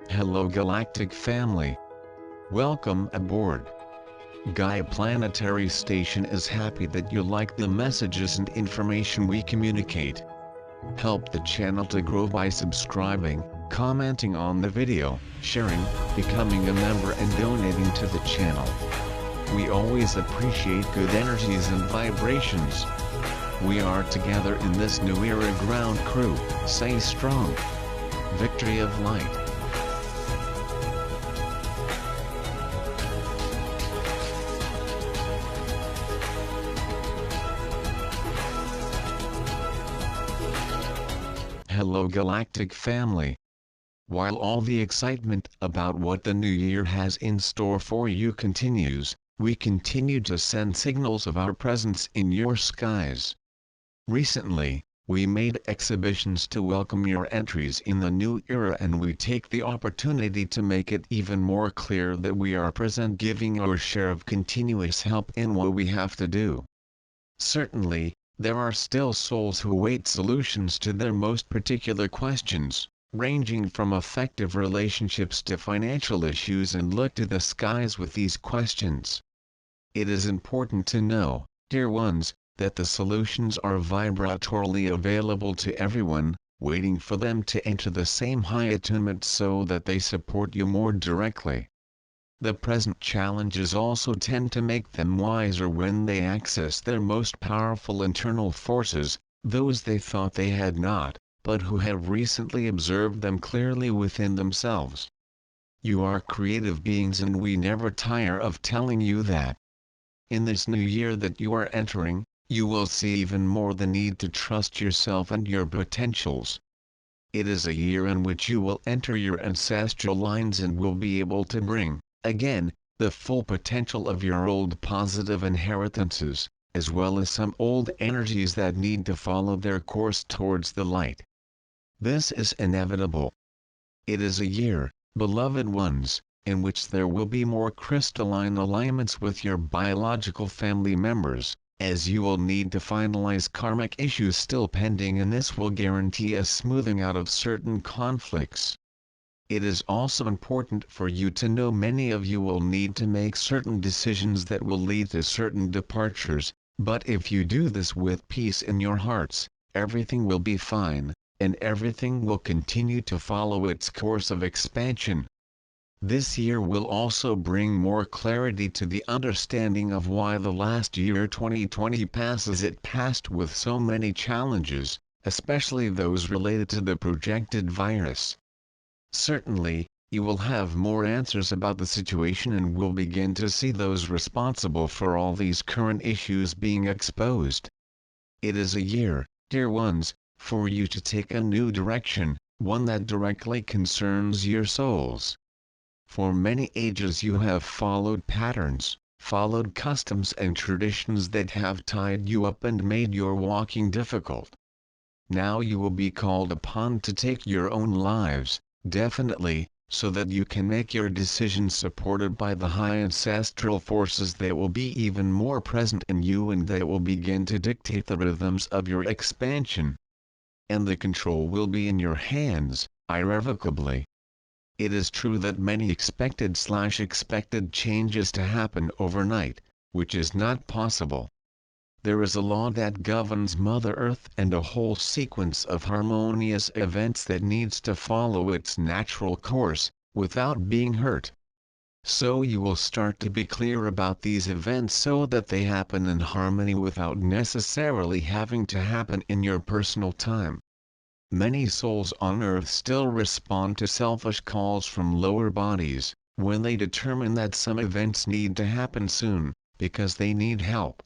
Hello Galactic family. Welcome aboard. Gaia Planetary Station is happy that you like the messages and information we communicate. Help the channel to grow by subscribing, commenting on the video, sharing, becoming a member and donating to the channel. We always appreciate good energies and vibrations. We are together in this new era ground crew. Stay strong. Victory of light. Hello Galactic family. While all the excitement about what the new year has in store for you continues, we continue to send signals of our presence in your skies. Recently, we made exhibitions to welcome your entries in the new era, and we take the opportunity to make it even more clear that we are present, giving our share of continuous help in what we have to do. Certainly, there are still souls who await solutions to their most particular questions, ranging from affective relationships to financial issues, and look to the skies with these questions. It is important to know, dear ones, that the solutions are vibratorily available to everyone, waiting for them to enter the same high attunement so that they support you more directly. The present challenges also tend to make them wiser when they access their most powerful internal forces, those they thought they had not, but who have recently observed them clearly within themselves. You are creative beings, and we never tire of telling you that. In this new year that you are entering, you will see even more the need to trust yourself and your potentials. It is a year in which you will enter your ancestral lines and will be able to bring, again, the full potential of your old positive inheritances, as well as some old energies that need to follow their course towards the light. This is inevitable. It is a year, beloved ones, in which there will be more crystalline alignments with your biological family members, as you will need to finalize karmic issues still pending, and this will guarantee a smoothing out of certain conflicts. It is also important for you to know many of you will need to make certain decisions that will lead to certain departures, but if you do this with peace in your hearts, everything will be fine, and everything will continue to follow its course of expansion. This year will also bring more clarity to the understanding of why the last year 2020 passed as it passed with so many challenges, especially those related to the projected virus. Certainly, you will have more answers about the situation and will begin to see those responsible for all these current issues being exposed. It is a year, dear ones, for you to take a new direction, one that directly concerns your souls. For many ages you have followed patterns, followed customs and traditions that have tied you up and made your walking difficult. Now you will be called upon to take your own lives, definitely, so that you can make your decisions supported by the high ancestral forces that will be even more present in you and that will begin to dictate the rhythms of your expansion. And the control will be in your hands, irrevocably. It is true that many expected changes to happen overnight, which is not possible. There is a law that governs Mother Earth and a whole sequence of harmonious events that needs to follow its natural course, without being hurt. So you will start to be clear about these events so that they happen in harmony without necessarily having to happen in your personal time. Many souls on Earth still respond to selfish calls from lower bodies, when they determine that some events need to happen soon, because they need help.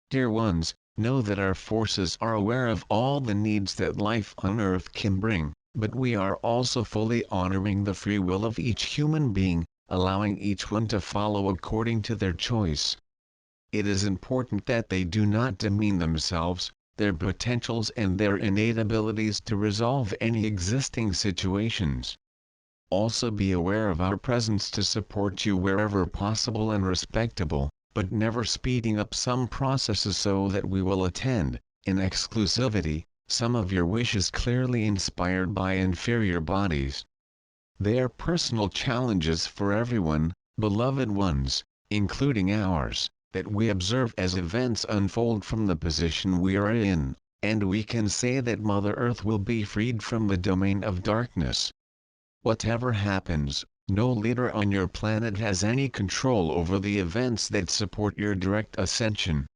Dear ones, know that our forces are aware of all the needs that life on Earth can bring, but we are also fully honoring the free will of each human being, allowing each one to follow according to their choice. It is important that they do not demean themselves, their potentials and their innate abilities to resolve any existing situations. Also be aware of our presence to support you wherever possible and respectable, but never speeding up some processes so that we will attend, in exclusivity, some of your wishes clearly inspired by inferior bodies. They are personal challenges for everyone, beloved ones, including ours, that we observe as events unfold from the position we are in, and we can say that Mother Earth will be freed from the domain of darkness. Whatever happens, no leader on your planet has any control over the events that support your direct ascension.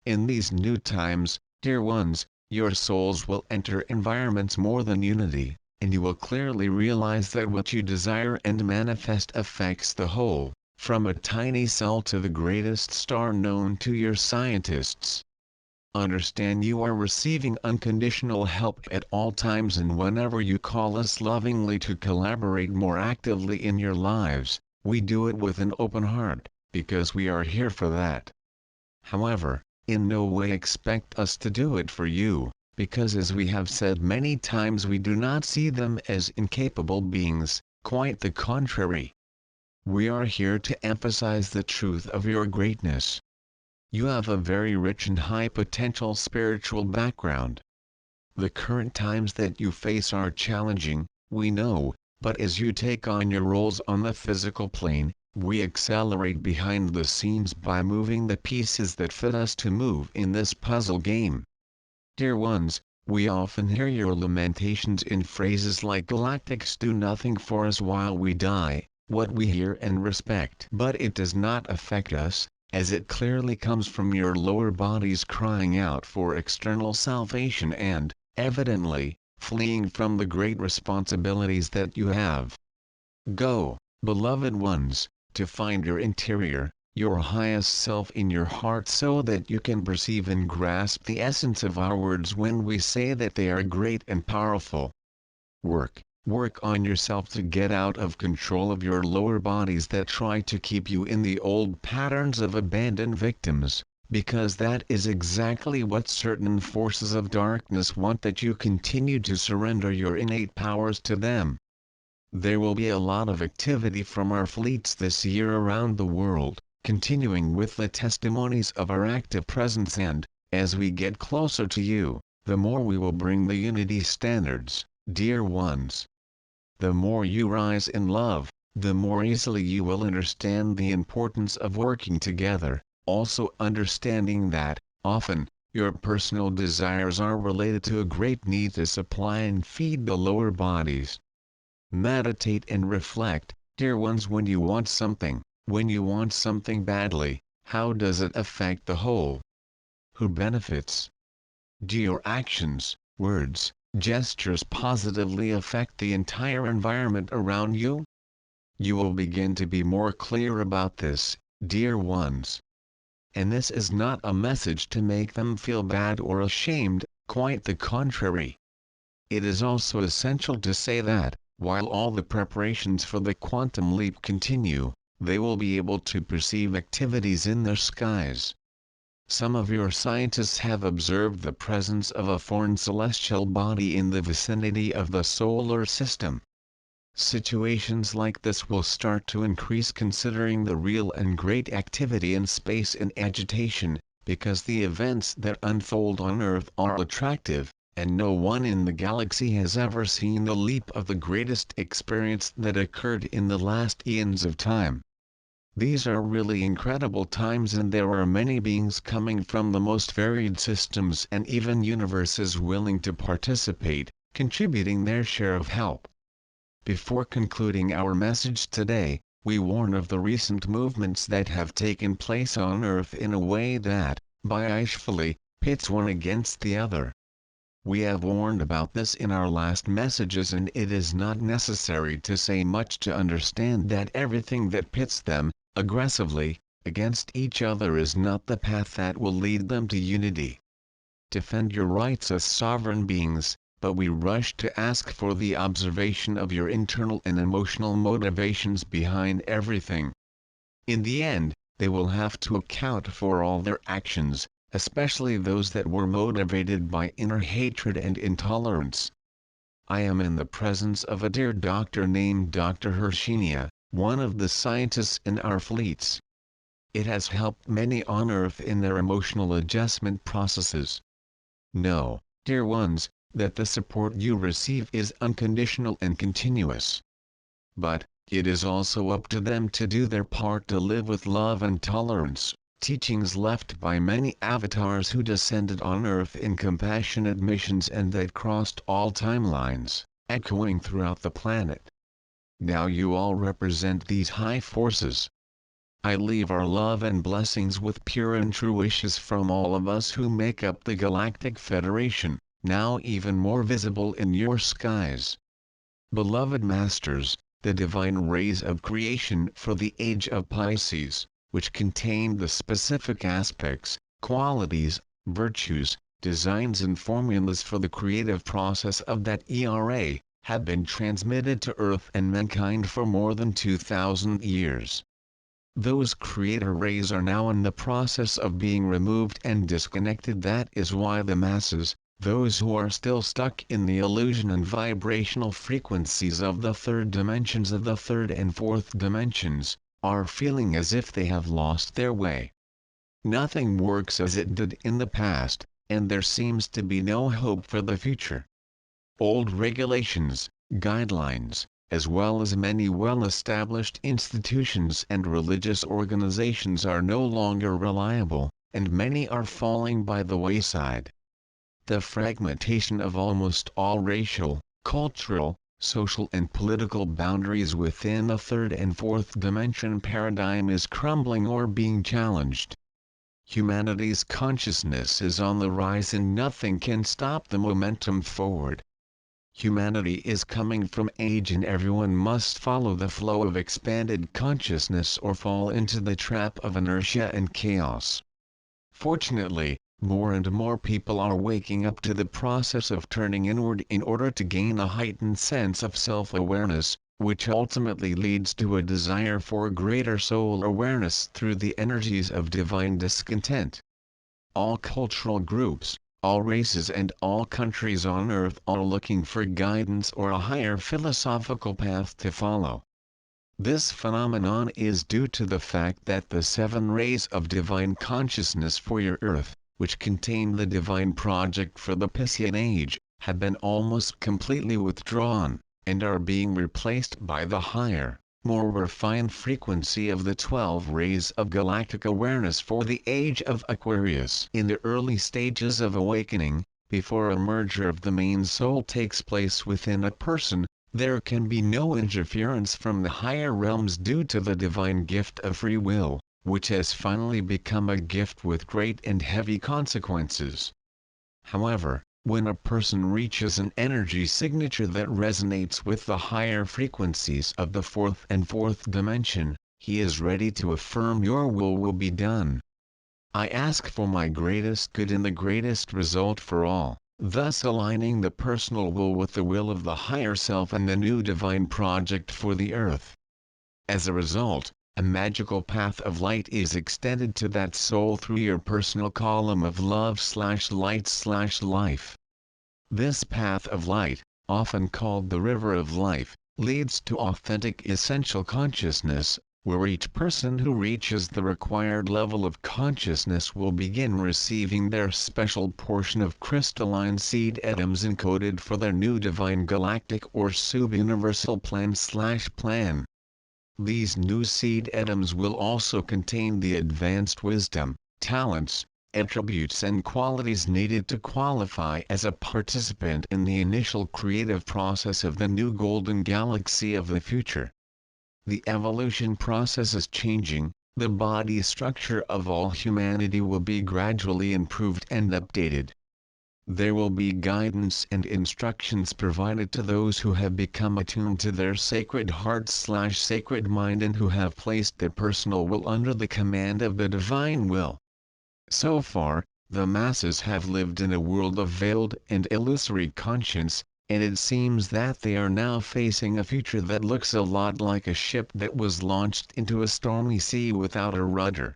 In these new times, dear ones, your souls will enter environments more than unity, and you will clearly realize that what you desire and manifest affects the whole, from a tiny cell to the greatest star known to your scientists. Understand you are receiving unconditional help at all times, and whenever you call us lovingly to collaborate more actively in your lives, we do it with an open heart, because we are here for that. However, in no way expect us to do it for you, because as we have said many times, we do not see them as incapable beings, quite the contrary. We are here to emphasize the truth of your greatness. You have a very rich and high potential spiritual background. The current times that you face are challenging, we know, but as you take on your roles on the physical plane, we accelerate behind the scenes by moving the pieces that fit us to move in this puzzle game. Dear ones, we often hear your lamentations in phrases like "Galactics do nothing for us while we die," what we hear and respect. But it does not affect us, as it clearly comes from your lower bodies crying out for external salvation and, evidently, fleeing from the great responsibilities that you have. Go, beloved ones, to find your interior, your highest self in your heart, so that you can perceive and grasp the essence of our words when we say that they are great and powerful. Work on yourself to get out of control of your lower bodies that try to keep you in the old patterns of abandoned victims, because that is exactly what certain forces of darkness want, that you continue to surrender your innate powers to them. There will be a lot of activity from our fleets this year around the world, continuing with the testimonies of our active presence, and, as we get closer to you, the more we will bring the unity standards, dear ones. The more you rise in love, the more easily you will understand the importance of working together, also understanding that, often, your personal desires are related to a great need to supply and feed the lower bodies. Meditate and reflect, dear ones, when you want something badly, how does it affect the whole? Who benefits? Do your actions, words, gestures positively affect the entire environment around you? You will begin to be more clear about this, dear ones. And this is not a message to make them feel bad or ashamed, quite the contrary. It is also essential to say that, while all the preparations for the quantum leap continue, they will be able to perceive activities in their skies. Some of your scientists have observed the presence of a foreign celestial body in the vicinity of the solar system. Situations like this will start to increase, considering the real and great activity in space and agitation, because the events that unfold on Earth are attractive, and no one in the galaxy has ever seen the leap of the greatest experience that occurred in the last eons of time. These are really incredible times, and there are many beings coming from the most varied systems and even universes willing to participate, contributing their share of help. Before concluding our message today, we warn of the recent movements that have taken place on Earth in a way that, biassfully, pits one against the other. We have warned about this in our last messages, and it is not necessary to say much to understand that everything that pits them, aggressively, against each other is not the path that will lead them to unity. Defend your rights as sovereign beings, but we rush to ask for the observation of your internal and emotional motivations behind everything. In the end, they will have to account for all their actions, especially those that were motivated by inner hatred and intolerance. I am in the presence of a dear doctor named Dr. Hershenia, one of the scientists in our fleets. It has helped many on Earth in their emotional adjustment processes. Know, dear ones, that the support you receive is unconditional and continuous. But, it is also up to them to do their part to live with love and tolerance, teachings left by many avatars who descended on Earth in compassionate missions and that crossed all timelines, echoing throughout the planet. Now you all represent these high forces. I leave our love and blessings with pure and true wishes from all of us who make up the Galactic Federation, now even more visible in your skies. Beloved Masters, the divine rays of creation for the age of Pisces, which contain the specific aspects, qualities, virtues, designs and formulas for the creative process of that era, have been transmitted to Earth and mankind for more than 2,000 years. Those creator rays are now in the process of being removed and disconnected. That is why the masses, those who are still stuck in the illusion and vibrational frequencies of the third dimensions of the third and fourth dimensions, are feeling as if they have lost their way. Nothing works as it did in the past, and there seems to be no hope for the future. Old regulations, guidelines, as well as many well-established institutions and religious organizations are no longer reliable, and many are falling by the wayside. The fragmentation of almost all racial, cultural, social and political boundaries within the third and fourth dimension paradigm is crumbling or being challenged. Humanity's consciousness is on the rise and nothing can stop the momentum forward. Humanity is coming from age and everyone must follow the flow of expanded consciousness or fall into the trap of inertia and chaos. Fortunately, more and more people are waking up to the process of turning inward in order to gain a heightened sense of self-awareness, which ultimately leads to a desire for greater soul awareness through the energies of divine discontent. All cultural groups, all races and all countries on Earth are looking for guidance or a higher philosophical path to follow. This phenomenon is due to the fact that the 7 rays of divine consciousness for your Earth, which contain the divine project for the Piscean Age, have been almost completely withdrawn, and are being replaced by the higher, more refined frequency of the 12 rays of galactic awareness for the Age of Aquarius. In the early stages of awakening, before a merger of the main soul takes place within a person, there can be no interference from the higher realms due to the divine gift of free will, which has finally become a gift with great and heavy consequences. However, when a person reaches an energy signature that resonates with the higher frequencies of the fourth and fourth dimension, he is ready to affirm your will be done. I ask for my greatest good and the greatest result for all, thus aligning the personal will with the will of the higher self and the new divine project for the earth. As a result, a magical path of light is extended to that soul through your personal column of love/light/life. This path of light, often called the river of life, leads to authentic essential consciousness, where each person who reaches the required level of consciousness will begin receiving their special portion of crystalline seed atoms encoded for their new divine galactic or sub-universal plan/plan. These new seed atoms will also contain the advanced wisdom, talents, attributes and qualities needed to qualify as a participant in the initial creative process of the new golden galaxy of the future. The evolution process is changing, the body structure of all humanity will be gradually improved and updated. There will be guidance and instructions provided to those who have become attuned to their sacred heart/sacred mind and who have placed their personal will under the command of the divine will. So far, the masses have lived in a world of veiled and illusory conscience, and it seems that they are now facing a future that looks a lot like a ship that was launched into a stormy sea without a rudder.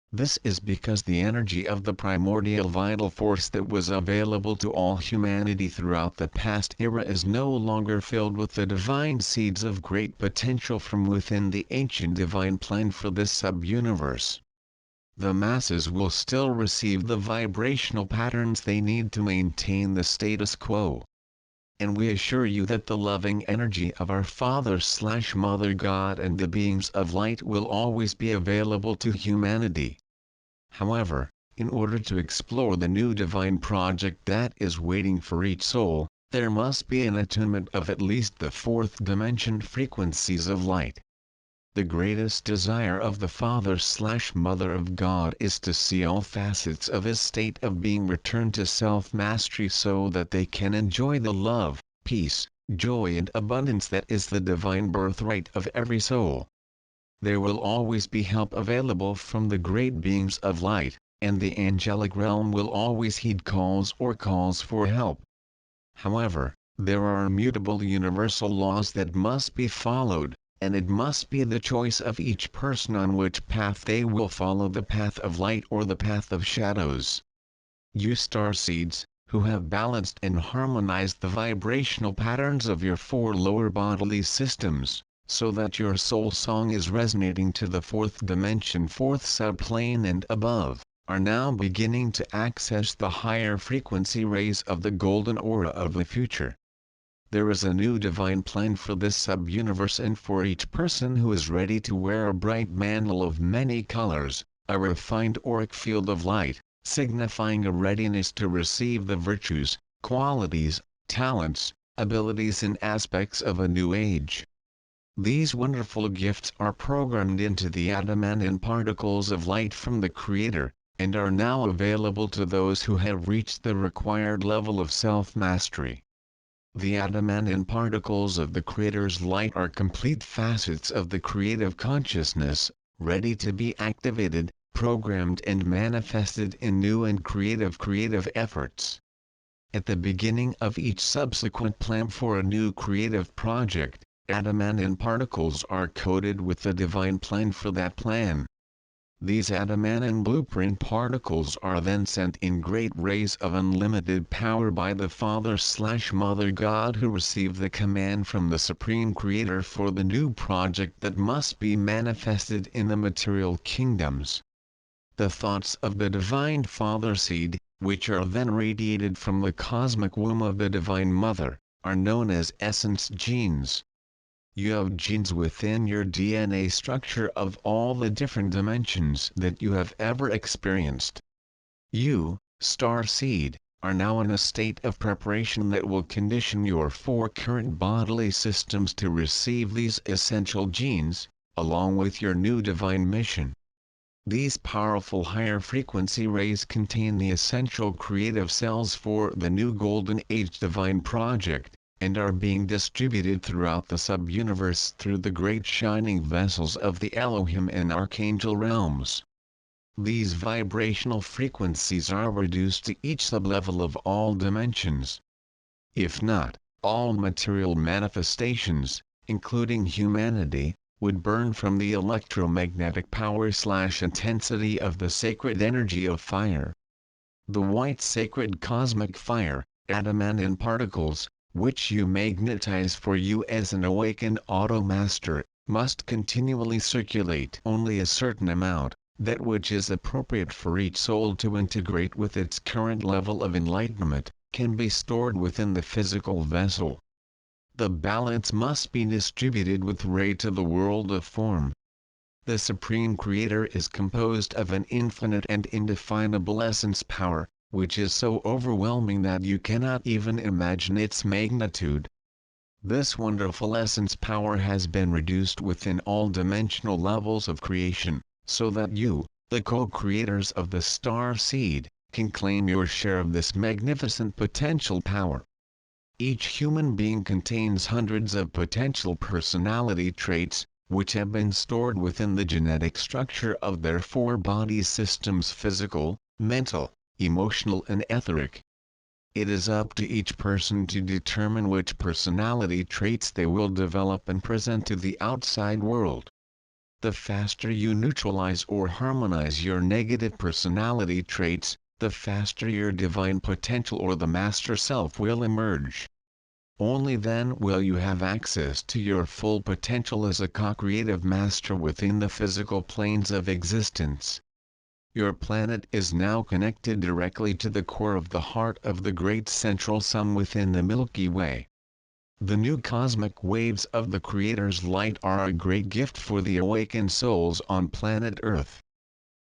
This is because the energy of the primordial vital force that was available to all humanity throughout the past era is no longer filled with the divine seeds of great potential from within the ancient divine plan for this sub-universe. The masses will still receive the vibrational patterns they need to maintain the status quo. and we assure you that the loving energy of our Father/Mother God and the beings of light will always be available to humanity. However, in order to explore the new divine project that is waiting for each soul, there must be an attunement of at least the fourth dimension frequencies of light. The greatest desire of the Father/Mother of God is to see all facets of his state of being return to self-mastery so that they can enjoy the love, peace, joy and abundance that is the divine birthright of every soul. There will always be help available from the great beings of light, and the angelic realm will always heed calls for help. However, there are immutable universal laws that must be followed, and it must be the choice of each person on which path they will follow, the path of light or the path of shadows. You starseeds, who have balanced and harmonized the vibrational patterns of your four lower bodily systems, so that your soul song is resonating to the fourth dimension, fourth subplane and above, are now beginning to access the higher frequency rays of the golden aura of the future. There is a new divine plan for this sub-universe and for each person who is ready to wear a bright mantle of many colors, a refined auric field of light, signifying a readiness to receive the virtues, qualities, talents, abilities and aspects of a new age. These wonderful gifts are programmed into the adamantine particles of light from the Creator, and are now available to those who have reached the required level of self-mastery. The adamantine particles of the Creator's light are complete facets of the creative consciousness, ready to be activated, programmed and manifested in new and creative efforts. At the beginning of each subsequent plan for a new creative project, adamantine particles are coded with the divine plan for that plan. These adamantine blueprint particles are then sent in great rays of unlimited power by the Father/Mother God, who receive the command from the Supreme Creator for the new project that must be manifested in the material kingdoms. The thoughts of the Divine Father Seed, which are then radiated from the cosmic womb of the Divine Mother, are known as essence genes. You have genes within your DNA structure of all the different dimensions that you have ever experienced. You, star seed, are now in a state of preparation that will condition your four current bodily systems to receive these essential genes, along with your new divine mission. These powerful higher frequency rays contain the essential creative cells for the new Golden Age Divine Project, and are being distributed throughout the sub-universe through the great shining vessels of the Elohim and Archangel realms. These vibrational frequencies are reduced to each sub-level of all dimensions. If not, all material manifestations, including humanity, would burn from the electromagnetic power/intensity of the sacred energy of fire. The white sacred cosmic fire, adamantine particles, which you magnetize for you as an awakened auto-master, must continually circulate only a certain amount, that which is appropriate for each soul to integrate with its current level of enlightenment, can be stored within the physical vessel. The balance must be distributed with ray to the world of form. The Supreme Creator is composed of an infinite and indefinable essence power, which is so overwhelming that you cannot even imagine its magnitude. This wonderful essence power has been reduced within all dimensional levels of creation, so that you, the co-creators of the star seed, can claim your share of this magnificent potential power. Each human being contains hundreds of potential personality traits, which have been stored within the genetic structure of their four body systems: physical, mental, emotional and etheric. It is up to each person to determine which personality traits they will develop and present to the outside world. The faster you neutralize or harmonize your negative personality traits, the faster your divine potential or the master self will emerge. Only then will you have access to your full potential as a co-creative master within the physical planes of existence. Your planet is now connected directly to the core of the heart of the great central sun within the Milky Way. The new cosmic waves of the Creator's light are a great gift for the awakened souls on planet Earth.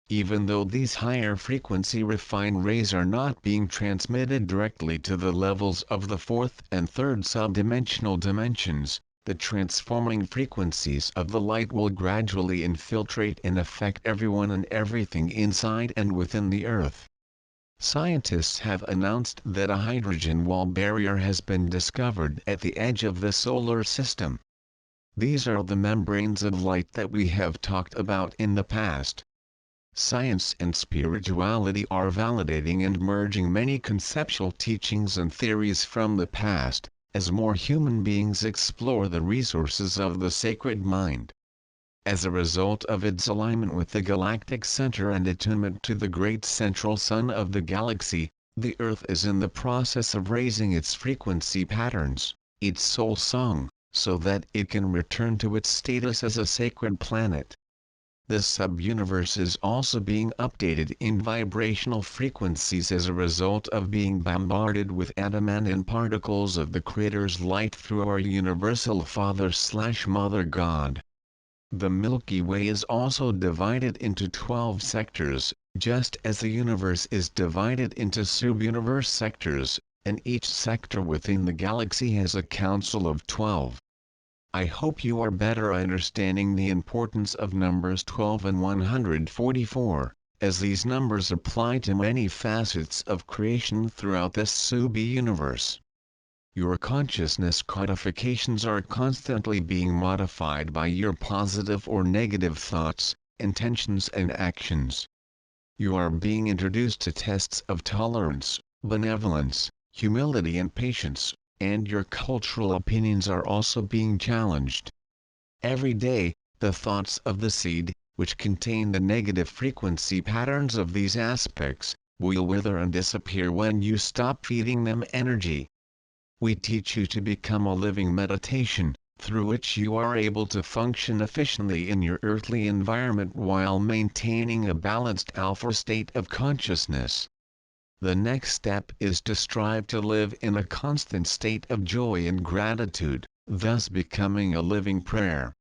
Even though these higher frequency refined rays are not being transmitted directly to the levels of the fourth and third subdimensional dimensions, the transforming frequencies of the light will gradually infiltrate and affect everyone and everything inside and within the Earth. Scientists have announced that a hydrogen wall barrier has been discovered at the edge of the solar system. These are the membranes of light that we have talked about in the past. Science and spirituality are validating and merging many conceptual teachings and theories from the past, as more human beings explore the resources of the sacred mind. As a result of its alignment with the galactic center and attunement to the great central sun of the galaxy, the Earth is in the process of raising its frequency patterns, its soul song, so that it can return to its status as a sacred planet. This sub-universe is also being updated in vibrational frequencies as a result of being bombarded with adamantine particles of the Creator's light through our Universal Father/Mother God. The Milky Way is also divided into 12 sectors, just as the universe is divided into sub-universe sectors, and each sector within the galaxy has a council of 12. I hope you are better understanding the importance of numbers 12 and 144, as these numbers apply to many facets of creation throughout this sub-universe. Your consciousness codifications are constantly being modified by your positive or negative thoughts, intentions and actions. You are being introduced to tests of tolerance, benevolence, humility and patience, and your cultural opinions are also being challenged. Every day, the thoughts of the seed, which contain the negative frequency patterns of these aspects, will wither and disappear when you stop feeding them energy. We teach you to become a living meditation, through which you are able to function efficiently in your earthly environment while maintaining a balanced alpha state of consciousness. The next step is to strive to live in a constant state of joy and gratitude, thus becoming a living prayer.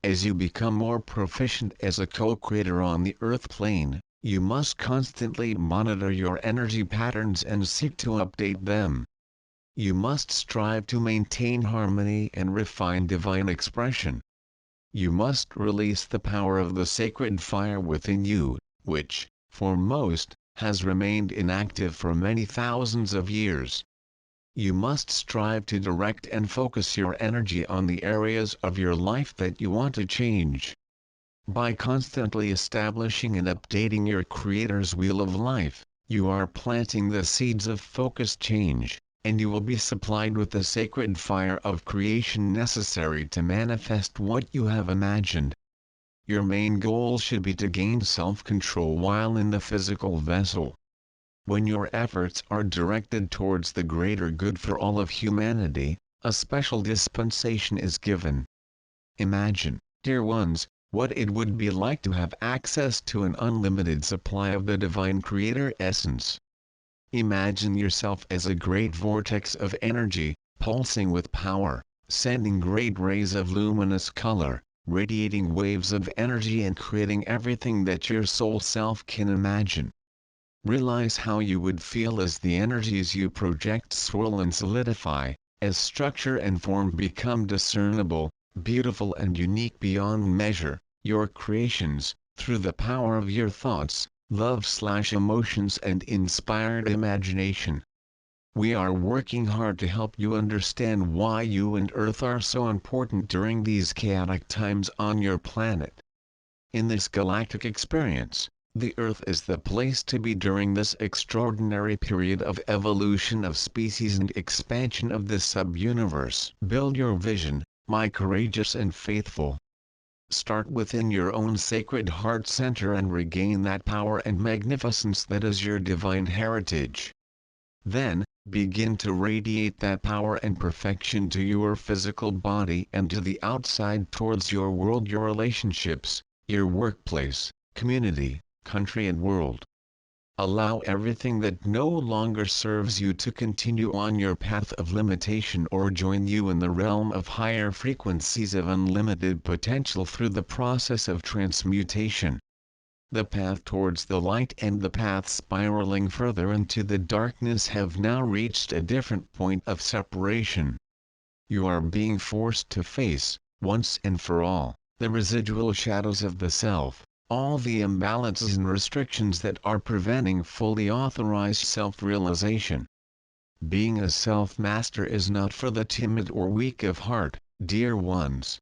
As you become more proficient as a co-creator on the earth plane, you must constantly monitor your energy patterns and seek to update them. You must strive to maintain harmony and refine divine expression. You must release the power of the sacred fire within you, which, for most, has remained inactive for many thousands of years. You must strive to direct and focus your energy on the areas of your life that you want to change. By constantly establishing and updating your Creator's wheel of life, you are planting the seeds of focused change, and you will be supplied with the sacred fire of creation necessary to manifest what you have imagined. Your main goal should be to gain self-control while in the physical vessel. When your efforts are directed towards the greater good for all of humanity, a special dispensation is given. Imagine, dear ones, what it would be like to have access to an unlimited supply of the divine Creator essence. Imagine yourself as a great vortex of energy, pulsing with power, sending great rays of luminous color, radiating waves of energy and creating everything that your soul self can imagine. Realize how you would feel as the energies you project swirl and solidify, as structure and form become discernible, beautiful and unique beyond measure. Your creations, through the power of your thoughts, love/emotions and inspired imagination. We are working hard to help you understand why you and Earth are so important during these chaotic times on your planet. In this galactic experience, the Earth is the place to be during this extraordinary period of evolution of species and expansion of the sub-universe. Build your vision, my courageous and faithful. Start within your own sacred heart center and regain that power and magnificence that is your divine heritage. Then, begin to radiate that power and perfection to your physical body and to the outside towards your world, your relationships, your workplace, community, country and world. Allow everything that no longer serves you to continue on your path of limitation or join you in the realm of higher frequencies of unlimited potential through the process of transmutation. The path towards the light and the path spiraling further into the darkness have now reached a different point of separation. You are being forced to face, once and for all, the residual shadows of the self, all the imbalances and restrictions that are preventing fully authorized self-realization. Being a self-master is not for the timid or weak of heart, dear ones.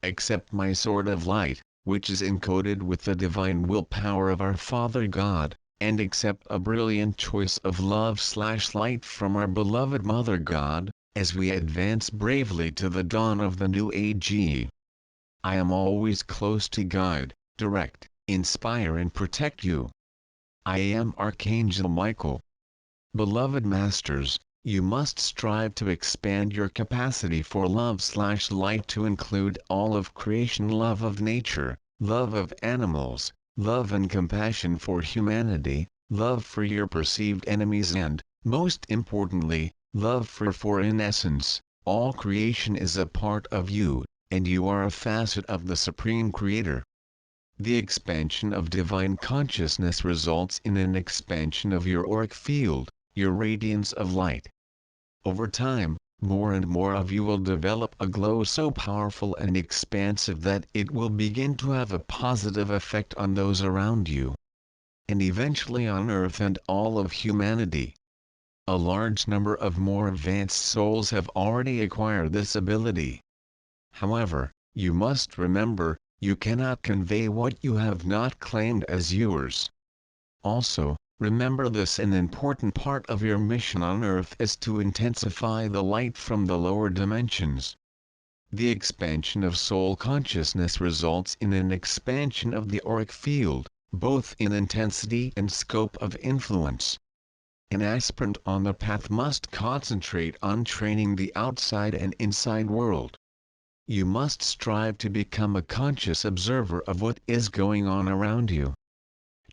Accept my sword of light, which is encoded with the divine willpower of our Father God, and accept a brilliant choice of love/light from our beloved Mother God, as we advance bravely to the dawn of the new age. I am always close to guide, direct, inspire and protect you. I am Archangel Michael. Beloved Masters, you must strive to expand your capacity for love/light to include all of creation, love of nature, love of animals, love and compassion for humanity, love for your perceived enemies and, most importantly, love for in essence, all creation is a part of you, and you are a facet of the Supreme Creator. The expansion of divine consciousness results in an expansion of your auric field, your radiance of light. Over time, more and more of you will develop a glow so powerful and expansive that it will begin to have a positive effect on those around you, and eventually on Earth and all of humanity. A large number of more advanced souls have already acquired this ability. However, you must remember, you cannot convey what you have not claimed as yours. Also, remember this: an important part of your mission on Earth is to intensify the light from the lower dimensions. The expansion of soul consciousness results in an expansion of the auric field, both in intensity and scope of influence. An aspirant on the path must concentrate on training the outside and inside world. You must strive to become a conscious observer of what is going on around you.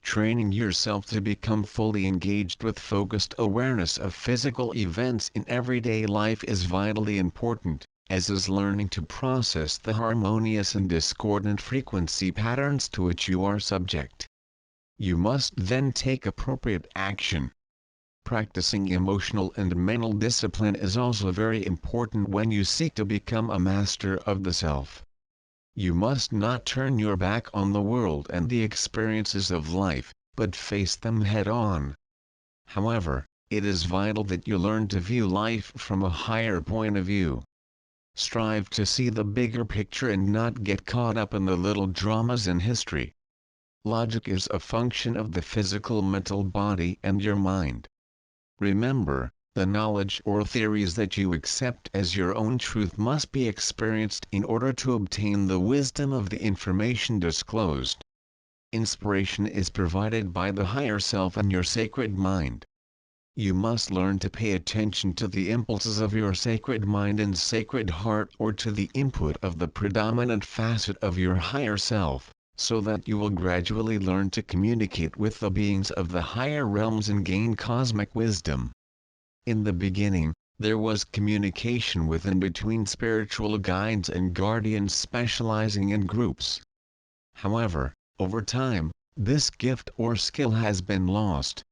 Training yourself to become fully engaged with focused awareness of physical events in everyday life is vitally important, as is learning to process the harmonious and discordant frequency patterns to which you are subject. You must then take appropriate action. Practicing emotional and mental discipline is also very important when you seek to become a master of the self. You must not turn your back on the world and the experiences of life, but face them head-on. However, it is vital that you learn to view life from a higher point of view. Strive to see the bigger picture and not get caught up in the little dramas in history. Logic is a function of the physical mental body and your mind. Remember, the knowledge or theories that you accept as your own truth must be experienced in order to obtain the wisdom of the information disclosed. Inspiration is provided by the higher self and your sacred mind. You must learn to pay attention to the impulses of your sacred mind and sacred heart, or to the input of the predominant facet of your higher self, so that you will gradually learn to communicate with the beings of the higher realms and gain cosmic wisdom. In the beginning, there was communication with and between spiritual guides and guardians specializing in groups. However, over time, this gift or skill has been lost.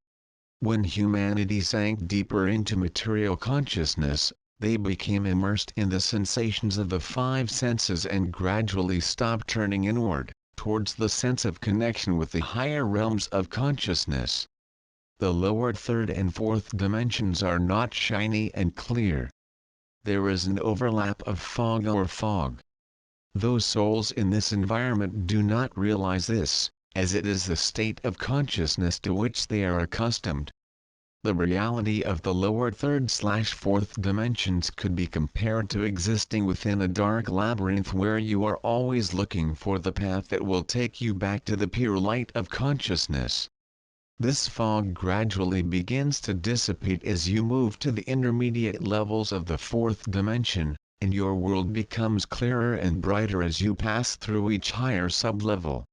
When humanity sank deeper into material consciousness, they became immersed in the sensations of the five senses and gradually stopped turning inward, towards the sense of connection with the higher realms of consciousness. The lower third and fourth dimensions are not shiny and clear. There is an overlap of fog or fog. Those souls in this environment do not realize this, as it is the state of consciousness to which they are accustomed. The reality of the lower third/fourth dimensions could be compared to existing within a dark labyrinth where you are always looking for the path that will take you back to the pure light of consciousness. This fog gradually begins to dissipate as you move to the intermediate levels of the fourth dimension, and your world becomes clearer and brighter as you pass through each higher sublevel.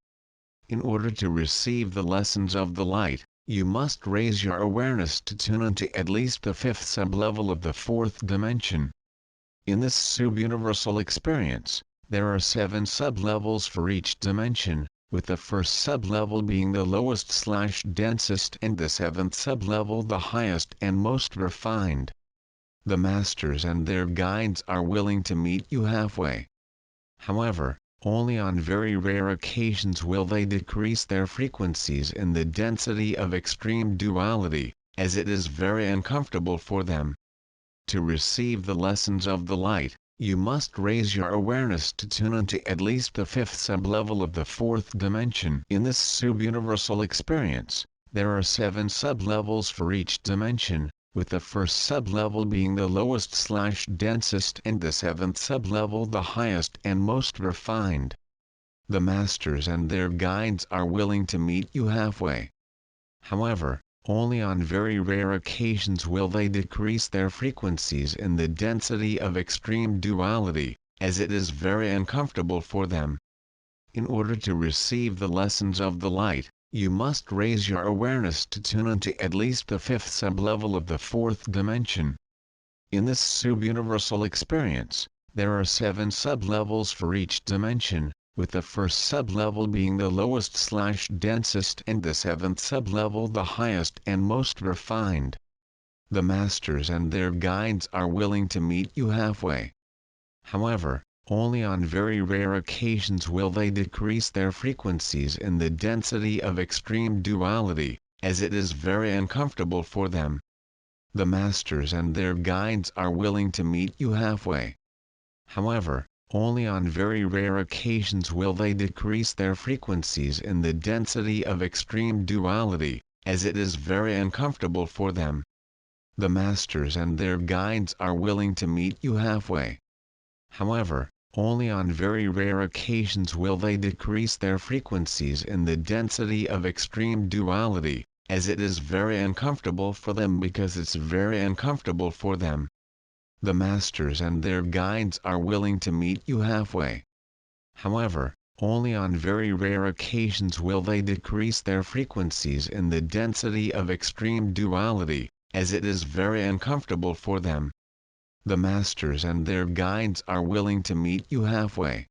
In order to receive the lessons of the light, you must raise your awareness to tune into at least the fifth sublevel of the fourth dimension. In this subuniversal experience, there are 7 sublevels for each dimension, with the first sublevel being the lowest/densest and the 7th sublevel the highest and most refined. The masters and their guides are willing to meet you halfway. However, only on very rare occasions will they decrease their frequencies in the density of extreme duality, as it is very uncomfortable for them. To receive the lessons of the light, you must raise your awareness to tune into at least the fifth sublevel of the fourth dimension. In this subuniversal experience, there are 7 sublevels for each dimension, with the first sublevel being the lowest/densest and the 7th sublevel the highest and most refined. The masters and their guides are willing to meet you halfway. However, only on very rare occasions will they decrease their frequencies in the density of extreme duality, as it is very uncomfortable for them. In order to receive the lessons of the light, you must raise your awareness to tune into at least the fifth sublevel of the fourth dimension. In this subuniversal experience, there are 7 sublevels for each dimension, with the first sublevel being the lowest/densest and the 7th sublevel the highest and most refined. The masters and their guides are willing to meet you halfway. However, only on very rare occasions will they decrease their frequencies in the density of extreme duality, as it is very uncomfortable for them. The masters and their guides are willing to meet you halfway. However, only on very rare occasions will they decrease their frequencies in the density of extreme duality, as it is very uncomfortable for them. The masters and their guides are willing to meet you halfway. However, only on very rare occasions will they decrease their frequencies in the density of extreme duality, as it is very uncomfortable for them because it's very uncomfortable for them. The masters and their guides are willing to meet you halfway. However, only on very rare occasions will they decrease their frequencies in the density of extreme duality, as it is very uncomfortable for them. The masters and their guides are willing to meet you halfway.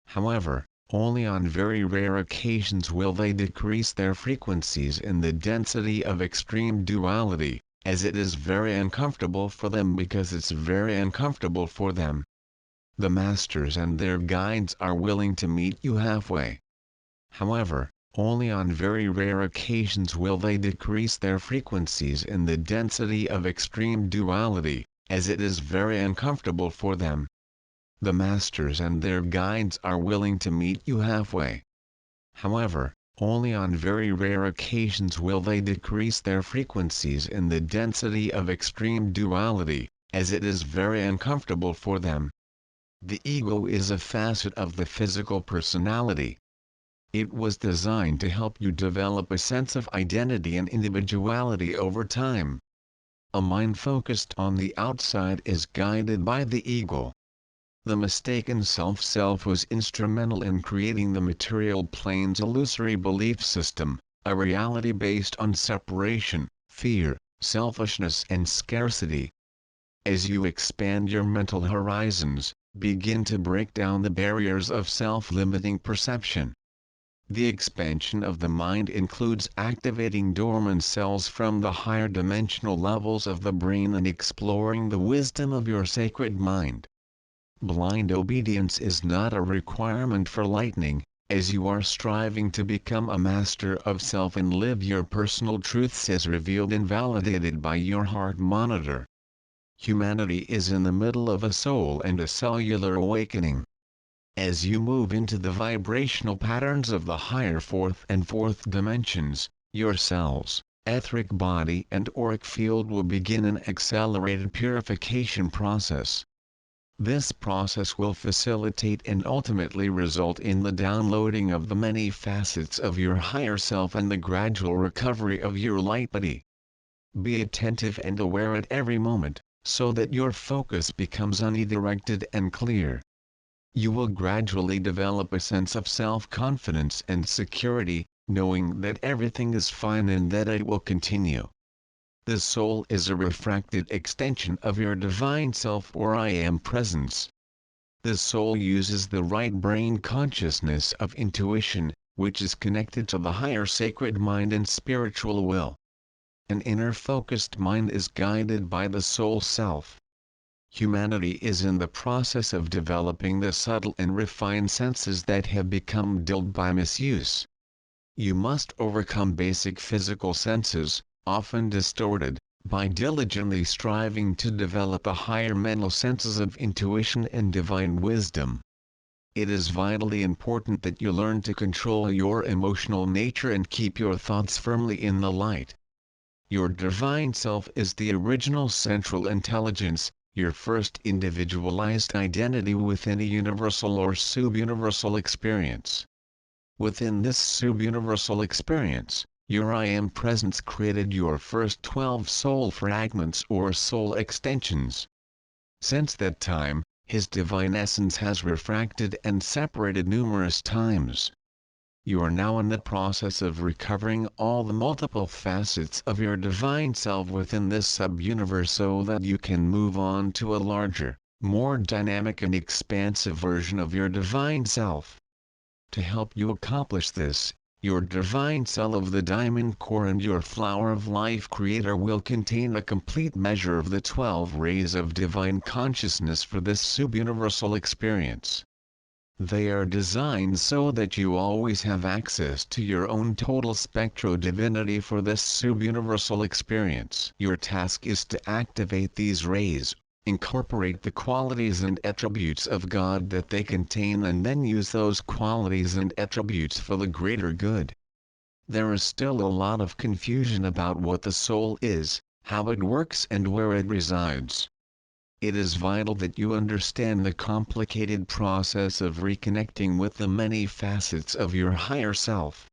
However, only on very rare occasions will they decrease their frequencies in the density of extreme duality, as it is very uncomfortable for them because it's very uncomfortable for them. The masters and their guides are willing to meet you halfway. However, only on very rare occasions will they decrease their frequencies in the density of extreme duality, as it is very uncomfortable for them. The masters and their guides are willing to meet you halfway. However, only on very rare occasions will they decrease their frequencies in the density of extreme duality, as it is very uncomfortable for them. The ego is a facet of the physical personality. It was designed to help you develop a sense of identity and individuality over time. A mind focused on the outside is guided by the ego. The mistaken self was instrumental in creating the material plane's illusory belief system, a reality based on separation, fear, selfishness and scarcity. As you expand your mental horizons, begin to break down the barriers of self-limiting perception. The expansion of the mind includes activating dormant cells from the higher dimensional levels of the brain and exploring the wisdom of your sacred mind. Blind obedience is not a requirement for lightning, as you are striving to become a master of self and live your personal truths as revealed and validated by your heart monitor. Humanity is in the middle of a soul and a cellular awakening. As you move into the vibrational patterns of the higher fourth and fourth dimensions, your cells, etheric body and auric field will begin an accelerated purification process. This process will facilitate and ultimately result in the downloading of the many facets of your higher self and the gradual recovery of your light body. Be attentive and aware at every moment, so that your focus becomes unidirected and clear. You will gradually develop a sense of self-confidence and security, knowing that everything is fine and that it will continue. The soul is a refracted extension of your divine self or I am presence. The soul uses the right brain consciousness of intuition, which is connected to the higher sacred mind and spiritual will. An inner focused mind is guided by the soul self. Humanity is in the process of developing the subtle and refined senses that have become dulled by misuse. You must overcome basic physical senses, often distorted, by diligently striving to develop the higher mental senses of intuition and divine wisdom. It is vitally important that you learn to control your emotional nature and keep your thoughts firmly in the light. Your divine self is the original central intelligence, your first individualized identity within a universal or subuniversal experience. Within this subuniversal experience, your I Am presence created your first 12 soul fragments or soul extensions. Since that time, his divine essence has refracted and separated numerous times. You are now in the process of recovering all the multiple facets of your divine self within this sub-universe so that you can move on to a larger, more dynamic and expansive version of your divine self. To help you accomplish this, your divine cell of the diamond core and your flower of life creator will contain a complete measure of the 12 rays of divine consciousness for this subuniversal experience. They are designed so that you always have access to your own total spectro divinity for this subuniversal experience. Your task is to activate these rays, incorporate the qualities and attributes of God that they contain and then use those qualities and attributes for the greater good. There is still a lot of confusion about what the soul is, how it works and where it resides. It is vital that you understand the complicated process of reconnecting with the many facets of your higher self.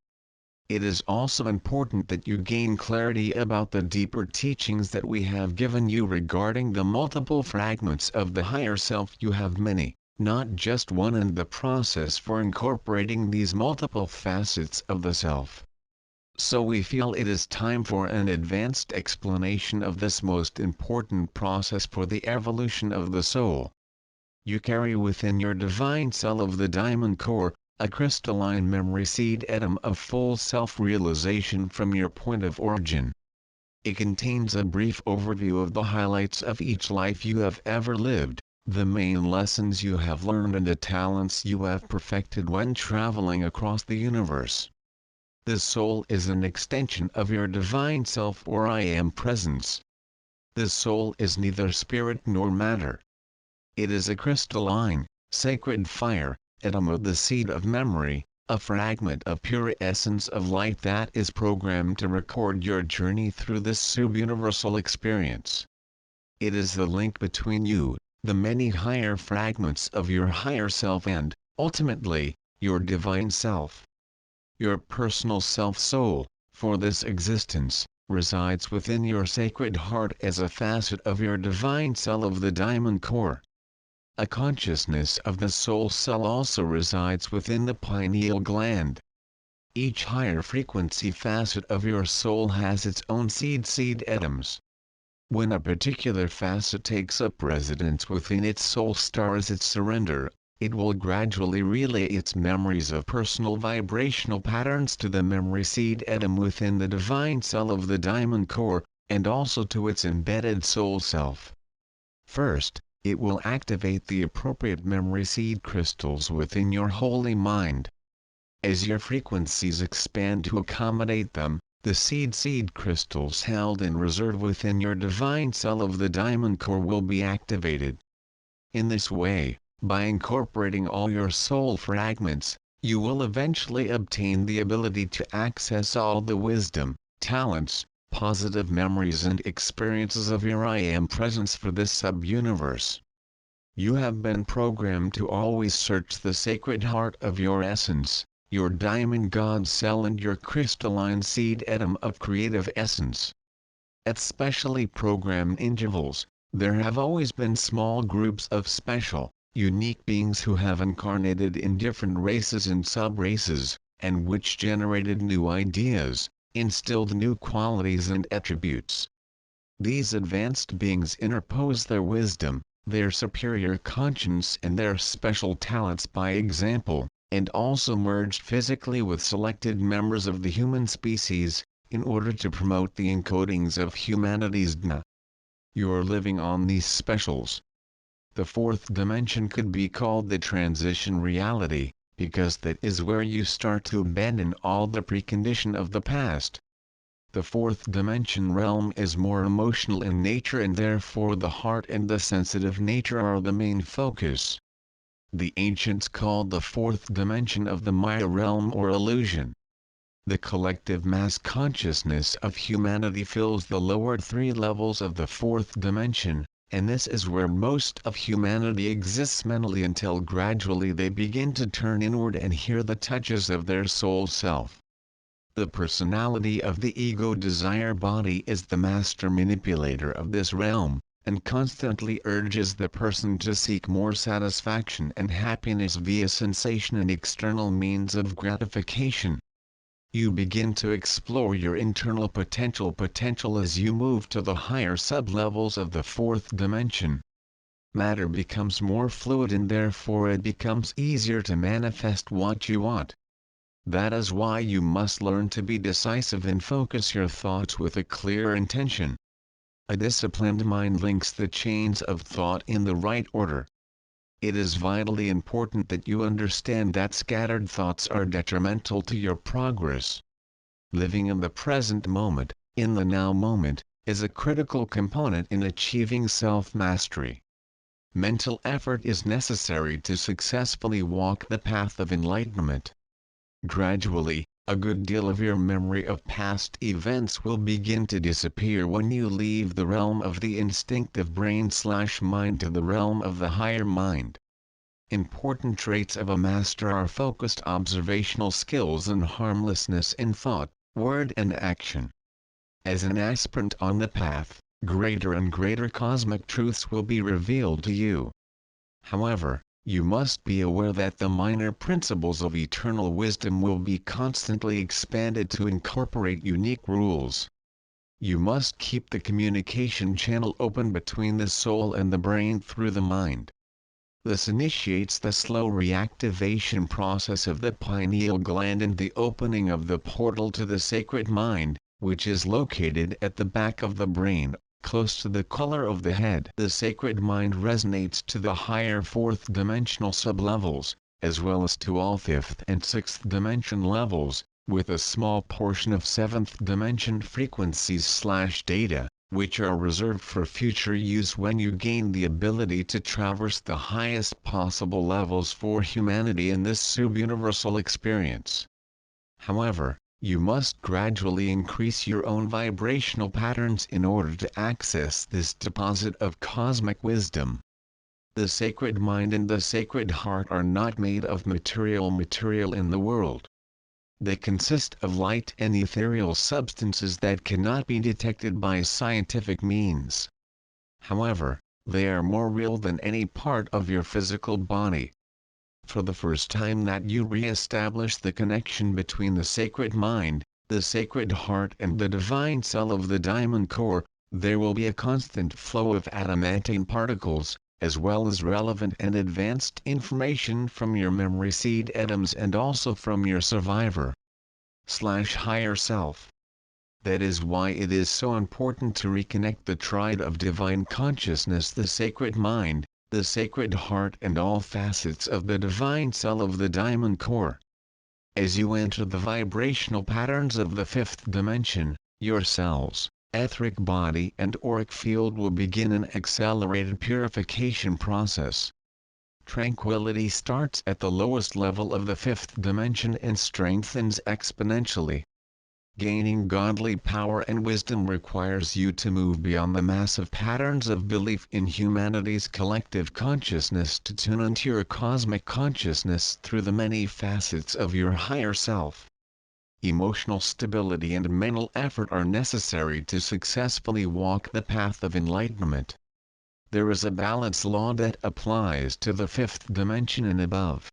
It is also important that you gain clarity about the deeper teachings that we have given you regarding the multiple fragments of the higher self. You have many, not just one, and the process for incorporating these multiple facets of the self. So we feel it is time for an advanced explanation of this most important process for the evolution of the soul. You carry within your divine cell of the diamond core, a crystalline memory seed atom of full self-realization from your point of origin. It contains a brief overview of the highlights of each life you have ever lived, the main lessons you have learned and the talents you have perfected when traveling across the universe. The soul is an extension of your divine self or I Am presence. The soul is neither spirit nor matter. It is a crystalline, sacred fire, atom of the seed of memory, a fragment of pure essence of light that is programmed to record your journey through this subuniversal experience. It is the link between you, the many higher fragments of your higher self and, ultimately, your divine self. Your personal self-soul, for this existence, resides within your sacred heart as a facet of your divine cell of the diamond core. A consciousness of the soul cell also resides within the pineal gland. Each higher frequency facet of your soul has its own seed atoms. When a particular facet takes up residence within its soul star as its surrender, it will gradually relay its memories of personal vibrational patterns to the memory seed atom within the divine cell of the diamond core, and also to its embedded soul self. First, it will activate the appropriate memory seed crystals within your holy mind. As your frequencies expand to accommodate them, the seed crystals held in reserve within your divine cell of the diamond core will be activated. In this way, by incorporating all your soul fragments, you will eventually obtain the ability to access all the wisdom, talents, positive memories and experiences of your I Am presence for this sub-universe. You have been programmed to always search the sacred heart of your essence, your diamond God cell and your crystalline seed atom of creative essence. At specially programmed intervals, there have always been small groups of special, unique beings who have incarnated in different races and sub-races, and which generated new ideas, instilled new qualities and attributes. These advanced beings interpose their wisdom, their superior conscience and their special talents by example, and also merged physically with selected members of the human species, in order to promote the encodings of humanity's Dna. You're living on these specials. The fourth dimension could be called the transition reality, because that is where you start to abandon all the precondition of the past. The fourth dimension realm is more emotional in nature, and therefore the heart and the sensitive nature are the main focus. The ancients called the fourth dimension of the Maya realm or illusion. The collective mass consciousness of humanity fills the lower three levels of the fourth dimension, and this is where most of humanity exists mentally until gradually they begin to turn inward and hear the touches of their soul self. The personality of the ego desire body is the master manipulator of this realm, and constantly urges the person to seek more satisfaction and happiness via sensation and external means of gratification. You begin to explore your internal potential as you move to the higher sub-levels of the fourth dimension. Matter becomes more fluid and therefore it becomes easier to manifest what you want. That is why you must learn to be decisive and focus your thoughts with a clear intention. A disciplined mind links the chains of thought in the right order. It is vitally important that you understand that scattered thoughts are detrimental to your progress. Living in the present moment, in the now moment, is a critical component in achieving self-mastery. Mental effort is necessary to successfully walk the path of enlightenment. Gradually, a good deal of your memory of past events will begin to disappear when you leave the realm of the instinctive brain/mind to the realm of the higher mind. Important traits of a master are focused observational skills and harmlessness in thought, word and action. As an aspirant on the path, greater and greater cosmic truths will be revealed to you. However, you must be aware that the minor principles of eternal wisdom will be constantly expanded to incorporate unique rules. You must keep the communication channel open between the soul and the brain through the mind. This initiates the slow reactivation process of the pineal gland and the opening of the portal to the sacred mind, which is located at the back of the brain, close to the color of the head. The sacred mind resonates to the higher fourth dimensional sublevels, as well as to all fifth and sixth dimension levels, with a small portion of seventh dimension frequencies/data, which are reserved for future use when you gain the ability to traverse the highest possible levels for humanity in this subuniversal experience. However, you must gradually increase your own vibrational patterns in order to access this deposit of cosmic wisdom. The sacred mind and the sacred heart are not made of material in the world. They consist of light and ethereal substances that cannot be detected by scientific means. However, they are more real than any part of your physical body. For the first time that you re-establish the connection between the sacred mind, the sacred heart and the divine cell of the diamond core, there will be a constant flow of adamantine particles, as well as relevant and advanced information from your memory seed atoms and also from your survivor/higher self. That is why it is so important to reconnect the triad of divine consciousness, the sacred mind, the sacred heart and all facets of the divine cell of the diamond core. As you enter the vibrational patterns of the fifth dimension, your cells, etheric body and auric field will begin an accelerated purification process. Tranquility starts at the lowest level of the fifth dimension and strengthens exponentially. Gaining godly power and wisdom requires you to move beyond the massive patterns of belief in humanity's collective consciousness to tune into your cosmic consciousness through the many facets of your higher self. Emotional stability and mental effort are necessary to successfully walk the path of enlightenment. There is a balance law that applies to the fifth dimension and above.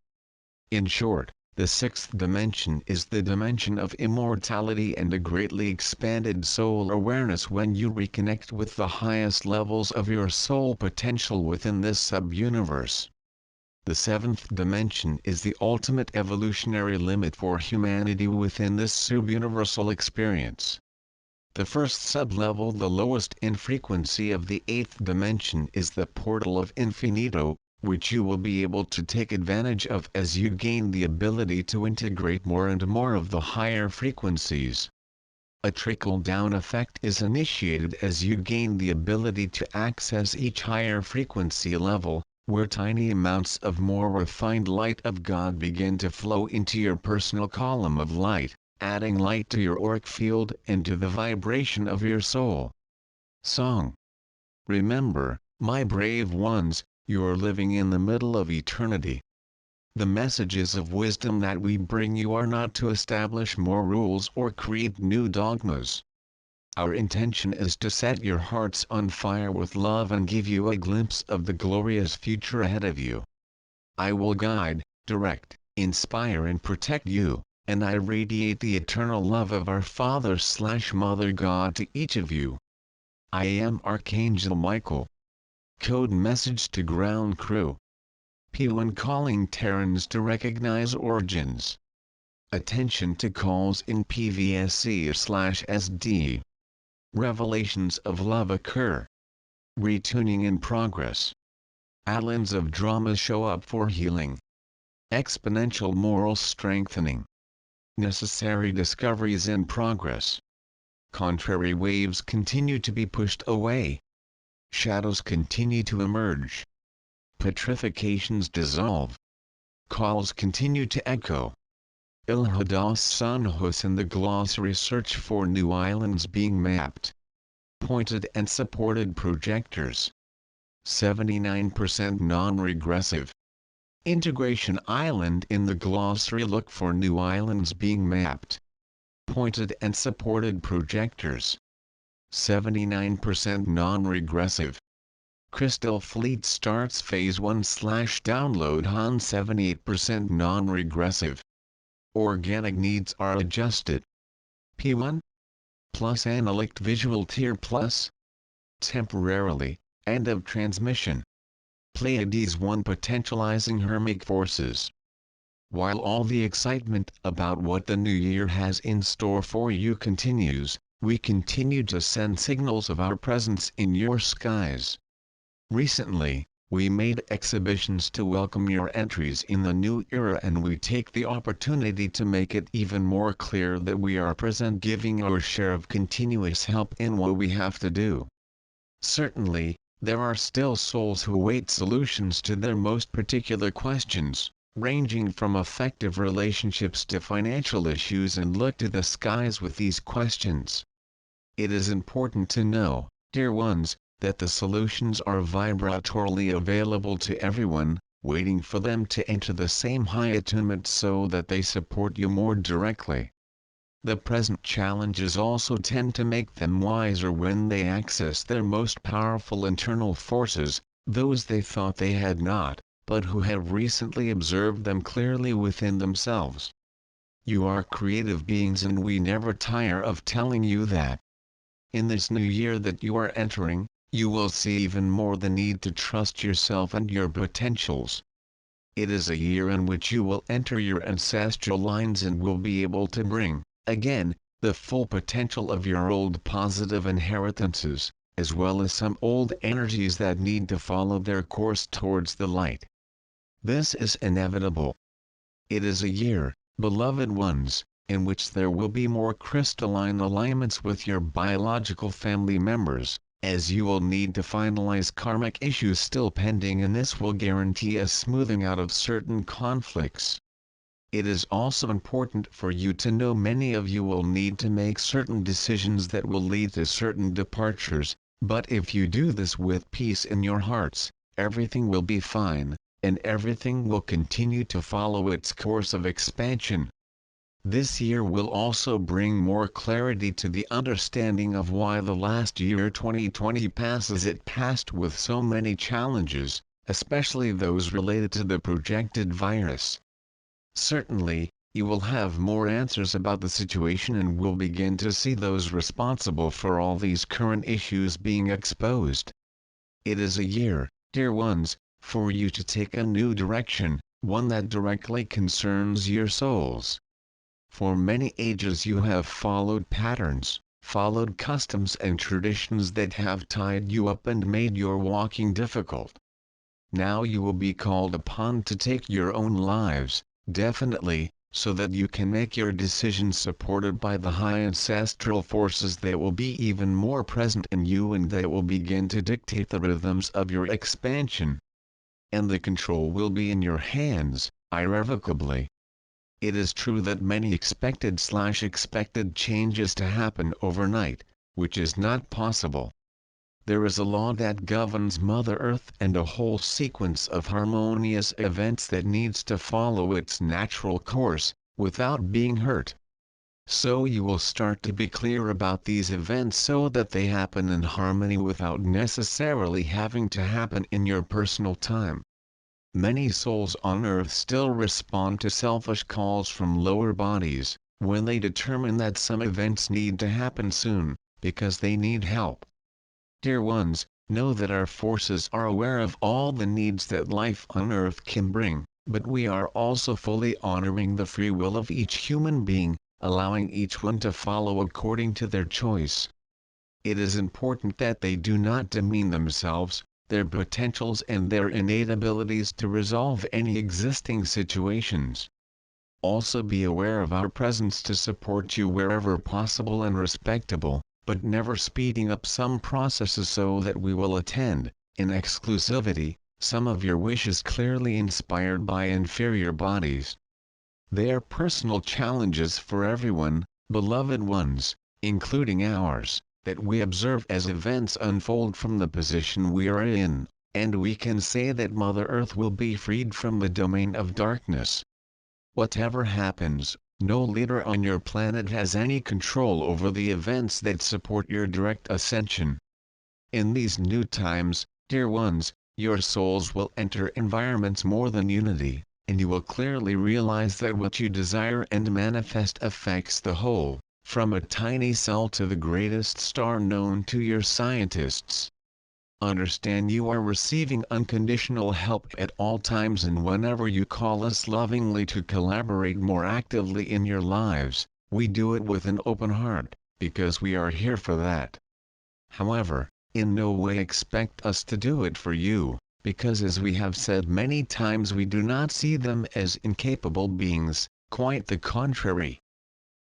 In short, The sixth dimension is the dimension of immortality and a greatly expanded soul awareness when you reconnect with the highest levels of your soul potential within this sub-universe. The seventh dimension is the ultimate evolutionary limit for humanity within this sub-universal experience. The first sub-level, the lowest in frequency of the eighth dimension, is the portal of infinito, which you will be able to take advantage of as you gain the ability to integrate more and more of the higher frequencies. A trickle-down effect is initiated as you gain the ability to access each higher frequency level, where tiny amounts of more refined light of God begin to flow into your personal column of light, adding light to your auric field and to the vibration of your soul. Song. Remember, my brave ones, you are living in the middle of eternity. The messages of wisdom that we bring you are not to establish more rules or create new dogmas. Our intention is to set your hearts on fire with love and give you a glimpse of the glorious future ahead of you. I will guide, direct, inspire and protect you, and I radiate the eternal love of our Father/Mother God to each of you. I am Archangel Michael. Code message to ground crew. P1 calling Terrans to recognize origins. Attention to calls in PVSC/SD. Revelations of love occur. Retuning in progress. Islands of drama show up for healing. Exponential moral strengthening. Necessary discoveries in progress. Contrary waves continue to be pushed away. Shadows continue to emerge. Petrifications dissolve. Calls continue to echo. Ilhadas Sanhos in the glossary search for new islands being mapped. Pointed and supported projectors. 79% non-regressive. Integration island in the glossary look for new islands being mapped. Pointed and supported projectors. 79% non-regressive. Crystal Fleet starts phase 1/download on 78% non-regressive. Organic needs are adjusted. P1 plus Analytic Visual Tier Plus. Temporarily, end of transmission. Pleiades 1 potentializing Hermic forces. While all the excitement about what the new year has in store for you continues, we continue to send signals of our presence in your skies. Recently, we made exhibitions to welcome your entries in the new era, and we take the opportunity to make it even more clear that we are present, giving our share of continuous help in what we have to do. Certainly, there are still souls who await solutions to their most particular questions, ranging from affective relationships to financial issues, and look to the skies with these questions. It is important to know, dear ones, that the solutions are vibratorily available to everyone, waiting for them to enter the same high attunement so that they support you more directly. The present challenges also tend to make them wiser when they access their most powerful internal forces, those they thought they had not, but who have recently observed them clearly within themselves. You are creative beings, and we never tire of telling you that. In this new year that you are entering, you will see even more the need to trust yourself and your potentials. It is a year in which you will enter your ancestral lines and will be able to bring, again, the full potential of your old positive inheritances, as well as some old energies that need to follow their course towards the light. This is inevitable. It is a year, beloved ones, in which there will be more crystalline alignments with your biological family members, as you will need to finalize karmic issues still pending, and this will guarantee a smoothing out of certain conflicts. It is also important for you to know many of you will need to make certain decisions that will lead to certain departures, but if you do this with peace in your hearts, everything will be fine, and everything will continue to follow its course of expansion. This year will also bring more clarity to the understanding of why the last year 2020 passed as it passed with so many challenges, especially those related to the projected virus. Certainly, you will have more answers about the situation and will begin to see those responsible for all these current issues being exposed. It is a year, dear ones, for you to take a new direction, one that directly concerns your souls. For many ages you have followed patterns, followed customs and traditions that have tied you up and made your walking difficult. Now you will be called upon to take your own lives, definitely, so that you can make your decisions supported by the high ancestral forces that will be even more present in you and that will begin to dictate the rhythms of your expansion. And the control will be in your hands, irrevocably. It is true that many expected changes to happen overnight, which is not possible. There is a law that governs Mother Earth and a whole sequence of harmonious events that needs to follow its natural course, without being hurt. So you will start to be clear about these events so that they happen in harmony without necessarily having to happen in your personal time. Many souls on earth still respond to selfish calls from lower bodies, when they determine that some events need to happen soon, because they need help. Dear ones, know that our forces are aware of all the needs that life on earth can bring, but we are also fully honoring the free will of each human being, allowing each one to follow according to their choice. It is important that they do not demean themselves, their potentials and their innate abilities to resolve any existing situations. Also be aware of our presence to support you wherever possible and respectable, but never speeding up some processes so that we will attend, in exclusivity, some of your wishes clearly inspired by inferior bodies. They are personal challenges for everyone, beloved ones, including ours, that we observe as events unfold from the position we are in, and we can say that Mother Earth will be freed from the domain of darkness. Whatever happens, no leader on your planet has any control over the events that support your direct ascension. In these new times, dear ones, your souls will enter environments more than unity, and you will clearly realize that what you desire and manifest affects the whole, from a tiny cell to the greatest star known to your scientists. Understand you are receiving unconditional help at all times, and whenever you call us lovingly to collaborate more actively in your lives, we do it with an open heart, because we are here for that. However, in no way expect us to do it for you, because as we have said many times, we do not see them as incapable beings, quite the contrary.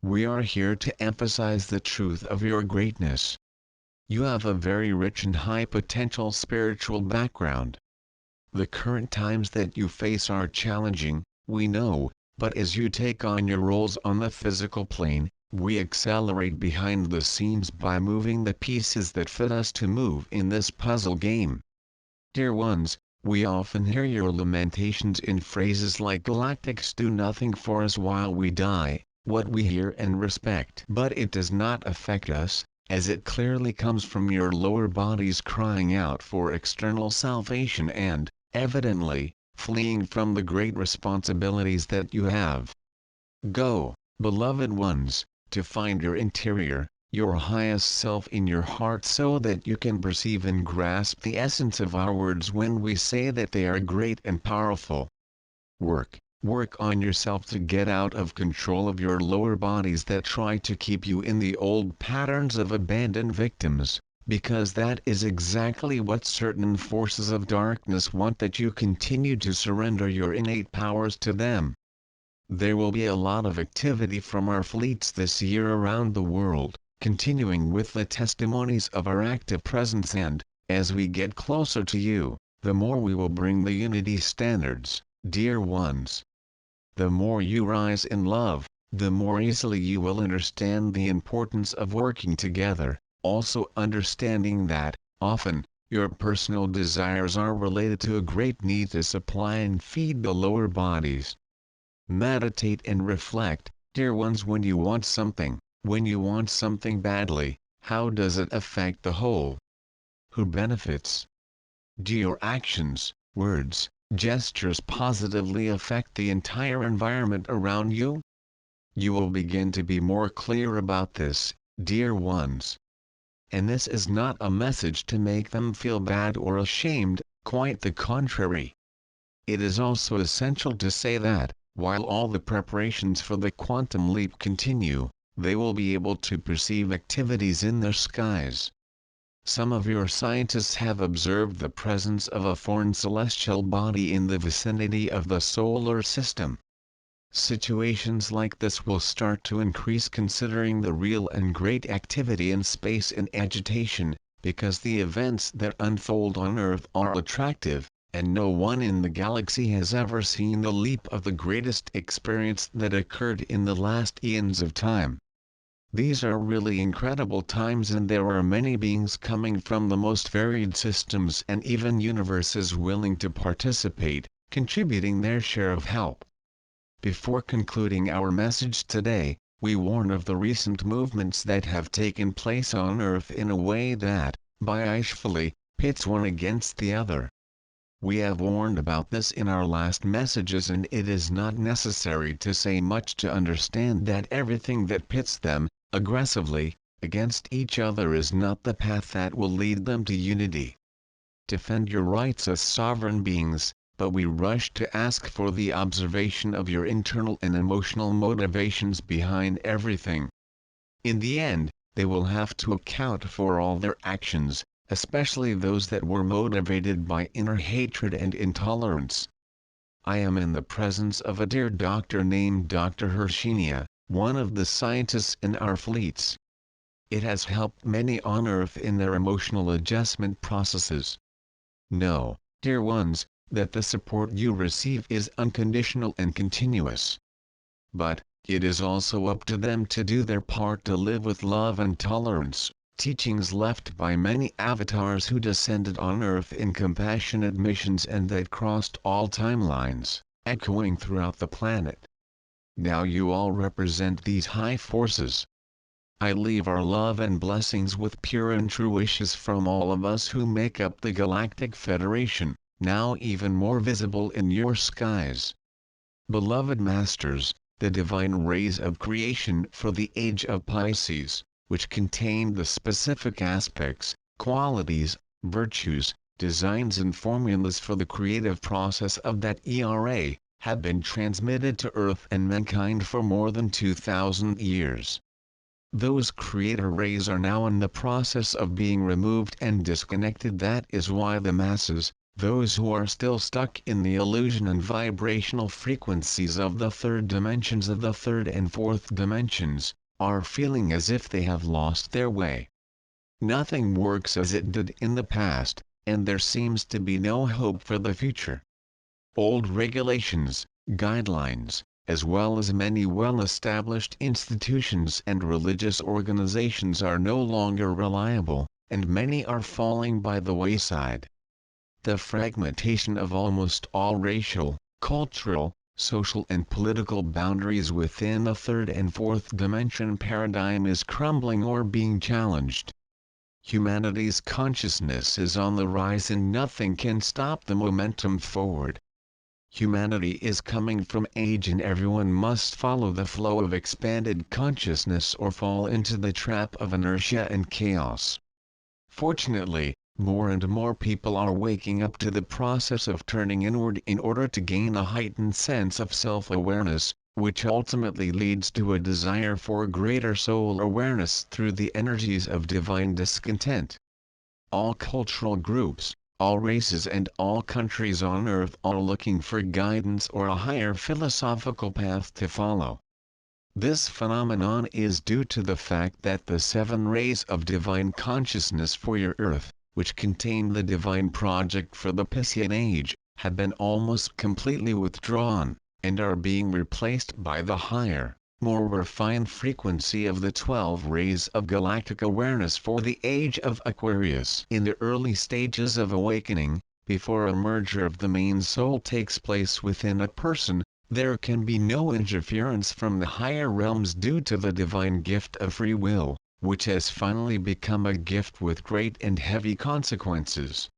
We are here to emphasize the truth of your greatness. You have a very rich and high potential spiritual background. The current times that you face are challenging, we know, but as you take on your roles on the physical plane, we accelerate behind the scenes by moving the pieces that fit us to move in this puzzle game. Dear ones, we often hear your lamentations in phrases like "Galactics do nothing for us while we die," what we hear and respect. But it does not affect us, as it clearly comes from your lower bodies crying out for external salvation and, evidently, fleeing from the great responsibilities that you have. Go, beloved ones, to find your interior, your highest self in your heart, so that you can perceive and grasp the essence of our words when we say that they are great and powerful. Work on yourself to get out of control of your lower bodies that try to keep you in the old patterns of abandoned victims, because that is exactly what certain forces of darkness want, that you continue to surrender your innate powers to them. There will be a lot of activity from our fleets this year around the world, continuing with the testimonies of our active presence, and, as we get closer to you, the more we will bring the unity standards, dear ones. The more you rise in love, the more easily you will understand the importance of working together, also understanding that, often, your personal desires are related to a great need to supply and feed the lower bodies. Meditate and reflect, dear ones, when you want something badly, how does it affect the whole? Who benefits? Do your actions, words, gestures positively affect the entire environment around you? You will begin to be more clear about this, dear ones. And this is not a message to make them feel bad or ashamed, quite the contrary. It is also essential to say that, while all the preparations for the quantum leap continue, they will be able to perceive activities in their skies. Some of your scientists have observed the presence of a foreign celestial body in the vicinity of the solar system. Situations like this will start to increase considering the real and great activity in space and agitation, because the events that unfold on Earth are attractive, and no one in the galaxy has ever seen the leap of the greatest experience that occurred in the last eons of time. These are really incredible times, and there are many beings coming from the most varied systems and even universes willing to participate, contributing their share of help. Before concluding our message today, we warn of the recent movements that have taken place on Earth in a way that, biassfully, pits one against the other. We have warned about this in our last messages, and it is not necessary to say much to understand that everything that pits them, aggressively, against each other is not the path that will lead them to unity. Defend your rights as sovereign beings, but we rush to ask for the observation of your internal and emotional motivations behind everything. In the end, they will have to account for all their actions, especially those that were motivated by inner hatred and intolerance. I am in the presence of a dear doctor named Dr. Hirschinia, one of the scientists in our fleets. It has helped many on Earth in their emotional adjustment processes. Know, dear ones, that the support you receive is unconditional and continuous. But, it is also up to them to do their part to live with love and tolerance, teachings left by many avatars who descended on Earth in compassionate missions and that crossed all timelines, echoing throughout the planet. Now you all represent these high forces. I leave our love and blessings with pure and true wishes from all of us who make up the Galactic Federation, now even more visible in your skies. Beloved Masters, the divine rays of creation for the age of Pisces, which contain the specific aspects, qualities, virtues, designs and formulas for the creative process of that era, have been transmitted to Earth and mankind for more than 2,000 years. Those creator rays are now in the process of being removed and disconnected. That is why the masses, those who are still stuck in the illusion and vibrational frequencies of the third dimensions of the third and fourth dimensions, are feeling as if they have lost their way. Nothing works as it did in the past, and there seems to be no hope for the future. Old regulations, guidelines, as well as many well-established institutions and religious organizations are no longer reliable, and many are falling by the wayside. The fragmentation of almost all racial, cultural, social and political boundaries within the third and fourth dimension paradigm is crumbling or being challenged. Humanity's consciousness is on the rise and nothing can stop the momentum forward. Humanity is coming from age and everyone must follow the flow of expanded consciousness or fall into the trap of inertia and chaos. Fortunately, more and more people are waking up to the process of turning inward in order to gain a heightened sense of self-awareness, which ultimately leads to a desire for greater soul awareness through the energies of divine discontent. All cultural groups, all races and all countries on Earth are looking for guidance or a higher philosophical path to follow. This phenomenon is due to the fact that the 7 rays of divine consciousness for your Earth, which contain the divine project for the Piscean Age, have been almost completely withdrawn, and are being replaced by the higher, more refined frequency of the 12 rays of galactic awareness for the age of Aquarius. In the early stages of awakening, before a merger of the main soul takes place within a person, there can be no interference from the higher realms due to the divine gift of free will, which has finally become a gift with great and heavy consequences.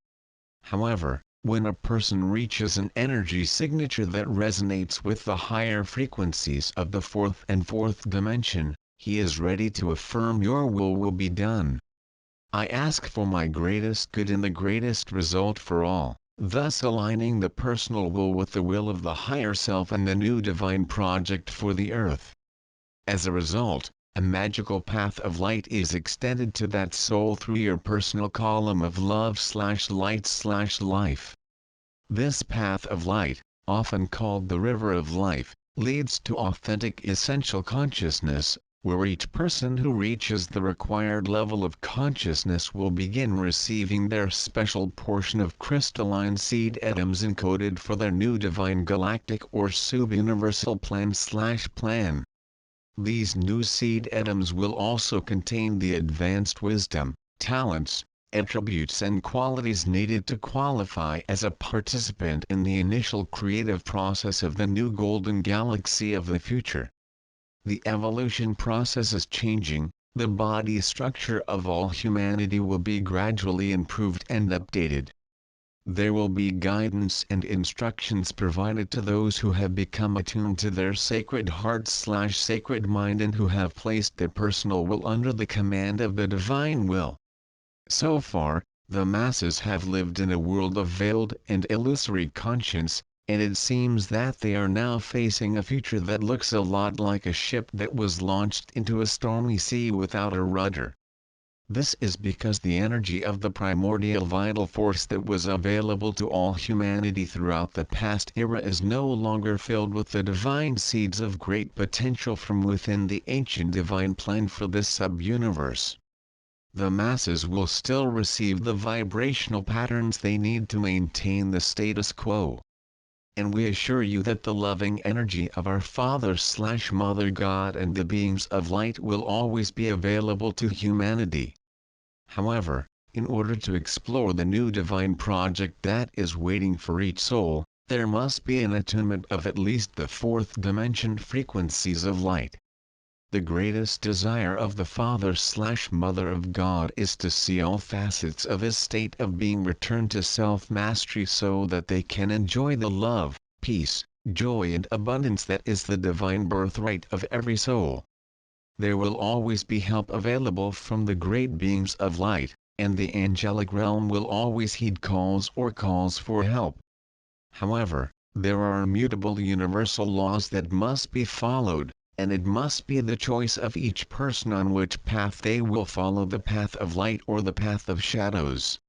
However, When a person reaches an energy signature that resonates with the higher frequencies of the fourth dimension, he is ready to affirm your will be done. I ask for my greatest good and the greatest result for all, thus aligning the personal will with the will of the higher self and the new divine project for the earth. As a result, a magical path of light is extended to that soul through your personal column of love/light/life. This path of light, often called the river of life, leads to authentic essential consciousness, where each person who reaches the required level of consciousness will begin receiving their special portion of crystalline seed atoms encoded for their new divine galactic or subuniversal plan. These new seed atoms will also contain the advanced wisdom, talents, attributes and qualities needed to qualify as a participant in the initial creative process of the new golden galaxy of the future. The evolution process is changing, the body structure of all humanity will be gradually improved and updated. There will be guidance and instructions provided to those who have become attuned to their sacred heart/sacred mind and who have placed their personal will under the command of the divine will. So far, the masses have lived in a world of veiled and illusory conscience, and it seems that they are now facing a future that looks a lot like a ship that was launched into a stormy sea without a rudder. This is because the energy of the primordial vital force that was available to all humanity throughout the past era is no longer filled with the divine seeds of great potential from within the ancient divine plan for this sub-universe. The masses will still receive the vibrational patterns they need to maintain the status quo. And we assure you that the loving energy of our Father/Mother God and the beings of light will always be available to humanity. However, in order to explore the new divine project that is waiting for each soul, there must be an attunement of at least the fourth dimension frequencies of light. The greatest desire of the Father/Mother of God is to see all facets of his state of being return to self-mastery so that they can enjoy the love, peace, joy and abundance that is the divine birthright of every soul. There will always be help available from the great beings of light, and the angelic realm will always heed calls for help. However, there are immutable universal laws that must be followed, and it must be the choice of each person on which path they will follow, the path of light or the path of shadows.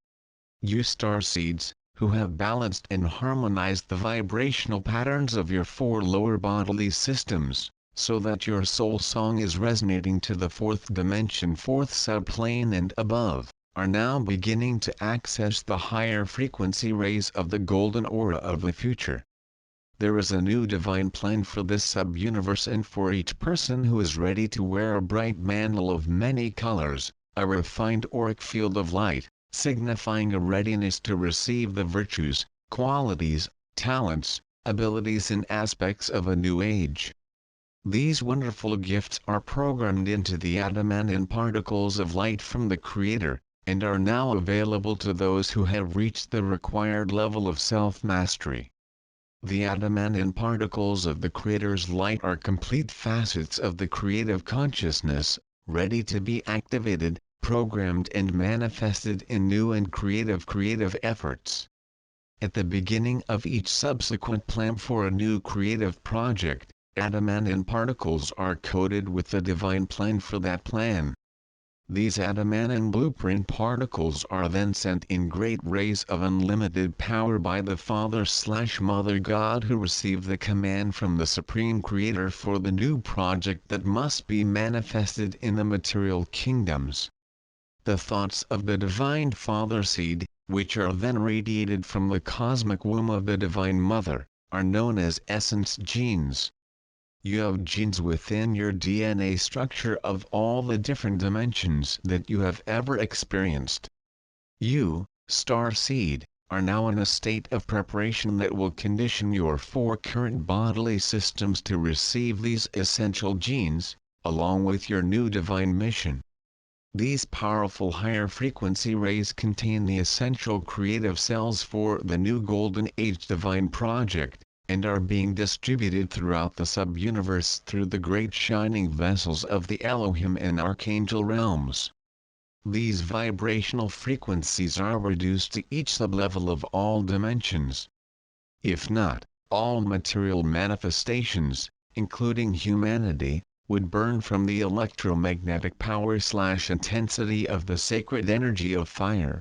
You starseeds, who have balanced and harmonized the vibrational patterns of your four lower bodily systems, so that your soul song is resonating to the fourth dimension, fourth subplane and above, are now beginning to access the higher frequency rays of the golden aura of the future. There is a new divine plan for this sub-universe and for each person who is ready to wear a bright mantle of many colors, a refined auric field of light, signifying a readiness to receive the virtues, qualities, talents, abilities and aspects of a new age. These wonderful gifts are programmed into the adamantine particles of light from the Creator, and are now available to those who have reached the required level of self-mastery. The adamantine particles of the Creator's light are complete facets of the creative consciousness, ready to be activated, programmed and manifested in new and creative efforts. At the beginning of each subsequent plan for a new creative project, adamantine particles are coded with the divine plan for that plan. These adamantine blueprint particles are then sent in great rays of unlimited power by the Father/Mother God who receive the command from the Supreme Creator for the new project that must be manifested in the material kingdoms. The thoughts of the Divine Father Seed, which are then radiated from the cosmic womb of the Divine Mother, are known as essence genes. You have genes within your DNA structure of all the different dimensions that you have ever experienced. You, star seed, are now in a state of preparation that will condition your four current bodily systems to receive these essential genes, along with your new divine mission. These powerful higher frequency rays contain the essential creative cells for the new Golden Age Divine Project, and are being distributed throughout the sub-universe through the great shining vessels of the Elohim and Archangel realms. These vibrational frequencies are reduced to each sub-level of all dimensions. If not, all material manifestations, including humanity, would burn from the electromagnetic power/intensity of the sacred energy of fire.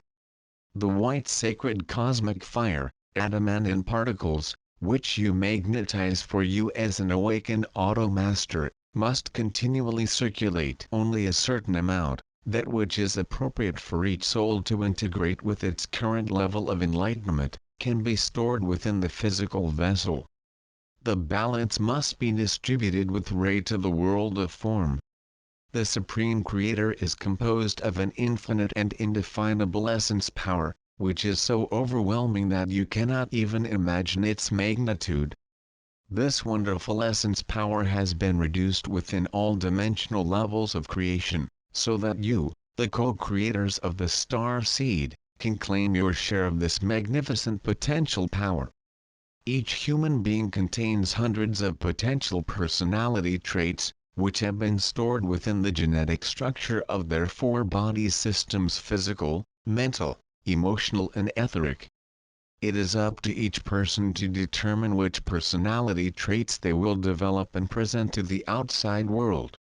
The white sacred cosmic fire, adamantine particles, which you magnetize for you as an awakened auto-master, must continually circulate only a certain amount, that which is appropriate for each soul to integrate with its current level of enlightenment, can be stored within the physical vessel. The balance must be distributed with ray to the world of form. The Supreme Creator is composed of an infinite and indefinable essence power, which is so overwhelming that you cannot even imagine its magnitude. This wonderful essence power has been reduced within all dimensional levels of creation, so that you, the co-creators of the star seed, can claim your share of this magnificent potential power. Each human being contains hundreds of potential personality traits, which have been stored within the genetic structure of their four body systems: physical, mental, emotional and etheric. It is up to each person to determine which personality traits they will develop and present to the outside world.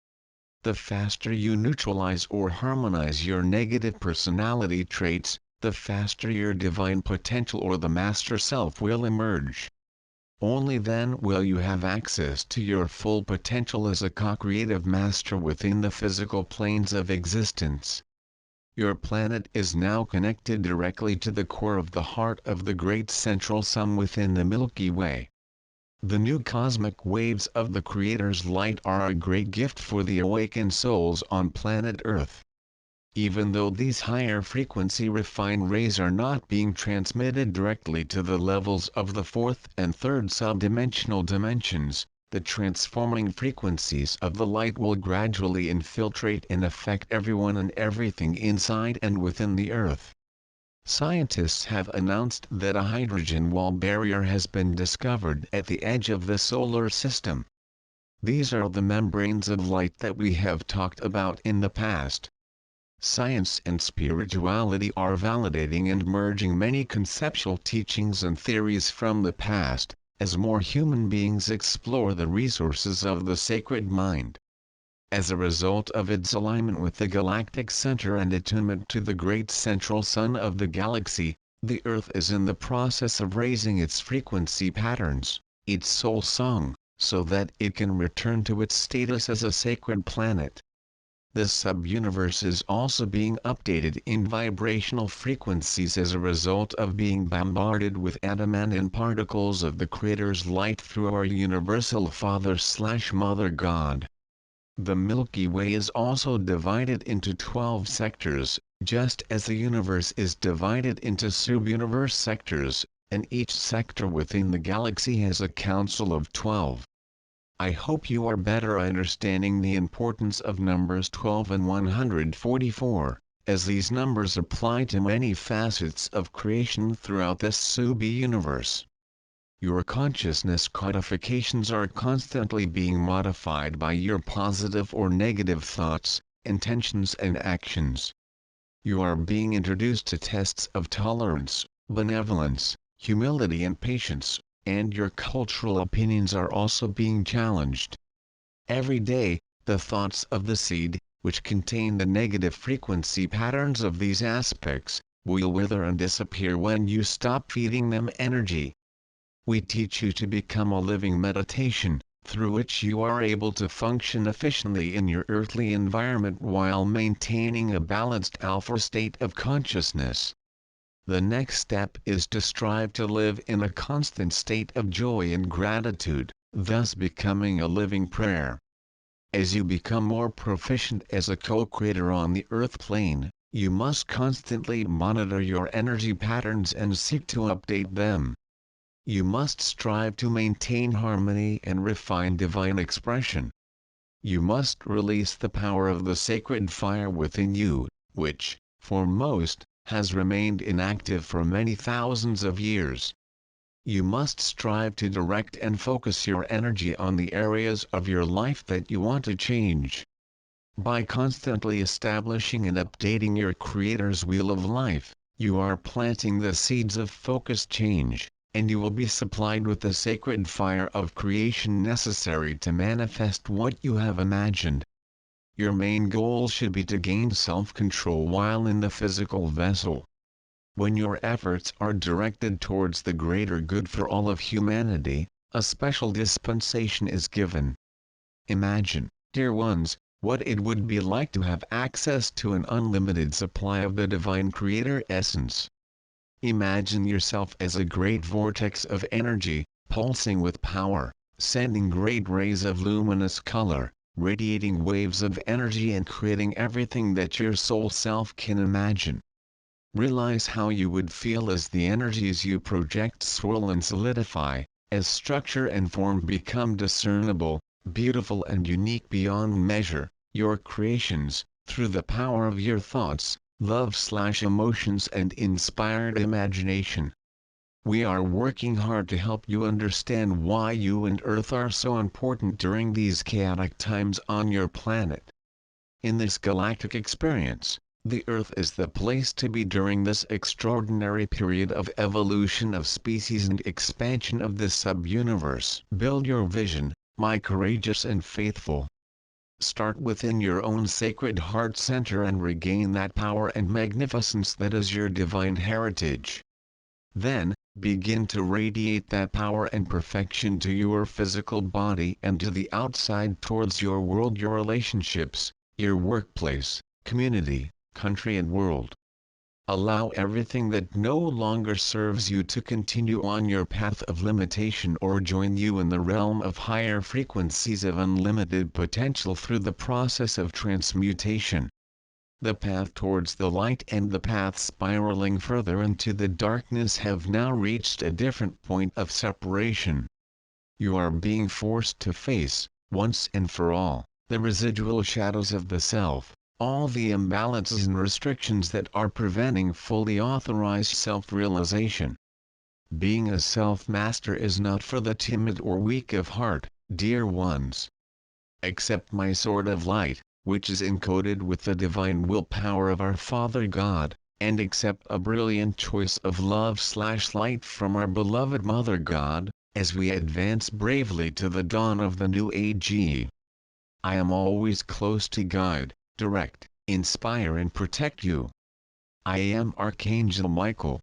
The faster you neutralize or harmonize your negative personality traits, the faster your divine potential or the master self will emerge. Only then will you have access to your full potential as a co-creative master within the physical planes of existence. Your planet is now connected directly to the core of the heart of the great central sun within the Milky Way. The new cosmic waves of the Creator's light are a great gift for the awakened souls on planet Earth. Even though these higher frequency refined rays are not being transmitted directly to the levels of the fourth and third subdimensional dimensions, the transforming frequencies of the light will gradually infiltrate and affect everyone and everything inside and within the Earth. Scientists have announced that a hydrogen wall barrier has been discovered at the edge of the solar system. These are the membranes of light that we have talked about in the past. Science and spirituality are validating and merging many conceptual teachings and theories from the past, as more human beings explore the resources of the sacred mind. As a result of its alignment with the galactic center and attunement to the great central sun of the galaxy, the Earth is in the process of raising its frequency patterns, its soul song, so that it can return to its status as a sacred planet. The sub-universe is also being updated in vibrational frequencies as a result of being bombarded with adamantine particles of the Creator's light through our Universal Father/Mother God. The Milky Way is also divided into 12 sectors, just as the universe is divided into sub-universe sectors, and each sector within the galaxy has a council of 12. I hope you are better understanding the importance of numbers 12 and 144, as these numbers apply to many facets of creation throughout this sub-universe. Your consciousness codifications are constantly being modified by your positive or negative thoughts, intentions and actions. You are being introduced to tests of tolerance, benevolence, humility and patience, and your cultural opinions are also being challenged. Every day, the thoughts of the seed, which contain the negative frequency patterns of these aspects, will wither and disappear when you stop feeding them energy. We teach you to become a living meditation, through which you are able to function efficiently in your earthly environment while maintaining a balanced alpha state of consciousness. The next step is to strive to live in a constant state of joy and gratitude, thus becoming a living prayer. As you become more proficient as a co-creator on the earth plane, you must constantly monitor your energy patterns and seek to update them. You must strive to maintain harmony and refine divine expression. You must release the power of the sacred fire within you, which, for most, has remained inactive for many thousands of years. You must strive to direct and focus your energy on the areas of your life that you want to change. By constantly establishing and updating your Creator's wheel of life, you are planting the seeds of focused change, and you will be supplied with the sacred fire of creation necessary to manifest what you have imagined. Your main goal should be to gain self-control while in the physical vessel. When your efforts are directed towards the greater good for all of humanity, a special dispensation is given. Imagine, dear ones, what it would be like to have access to an unlimited supply of the divine Creator essence. Imagine yourself as a great vortex of energy, pulsing with power, sending great rays of luminous color, radiating waves of energy and creating everything that your soul self can imagine. Realize how you would feel as the energies you project swirl and solidify, as structure and form become discernible, beautiful and unique beyond measure. Your creations, through the power of your thoughts, love/emotions and inspired imagination. We are working hard to help you understand why you and Earth are so important during these chaotic times on your planet. In this galactic experience, the Earth is the place to be during this extraordinary period of evolution of species and expansion of the sub-universe. Build your vision, my courageous and faithful. Start within your own sacred heart center and regain that power and magnificence that is your divine heritage. Then, begin to radiate that power and perfection to your physical body and to the outside towards your world, your relationships, your workplace, community, country and world. Allow everything that no longer serves you to continue on your path of limitation or join you in the realm of higher frequencies of unlimited potential through the process of transmutation. The path towards the light and the path spiraling further into the darkness have now reached a different point of separation. You are being forced to face, once and for all, the residual shadows of the self, all the imbalances and restrictions that are preventing fully authorized self-realization. Being a self-master is not for the timid or weak of heart, dear ones. Accept my sword of light, which is encoded with the divine willpower of our Father God, and accept a brilliant choice of love/light from our beloved Mother God, as we advance bravely to the dawn of the new age. I am always close to guide, direct, inspire and protect you. I am Archangel Michael.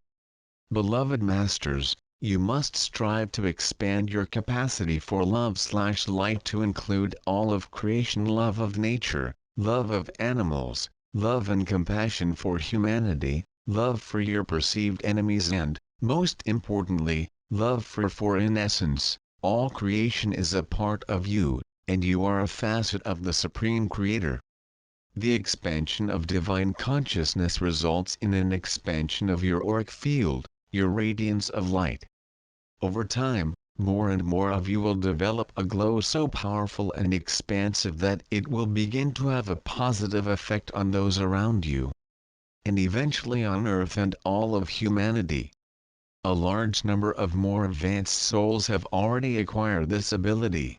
Beloved Masters, you must strive to expand your capacity for love/light to include all of creation, love of nature, love of animals, love and compassion for humanity, love for your perceived enemies and, most importantly, love for in essence, all creation is a part of you, and you are a facet of the Supreme Creator. The expansion of divine consciousness results in an expansion of your auric field, your radiance of light. Over time, more and more of you will develop a glow so powerful and expansive that it will begin to have a positive effect on those around you, and eventually on Earth and all of humanity. A large number of more advanced souls have already acquired this ability.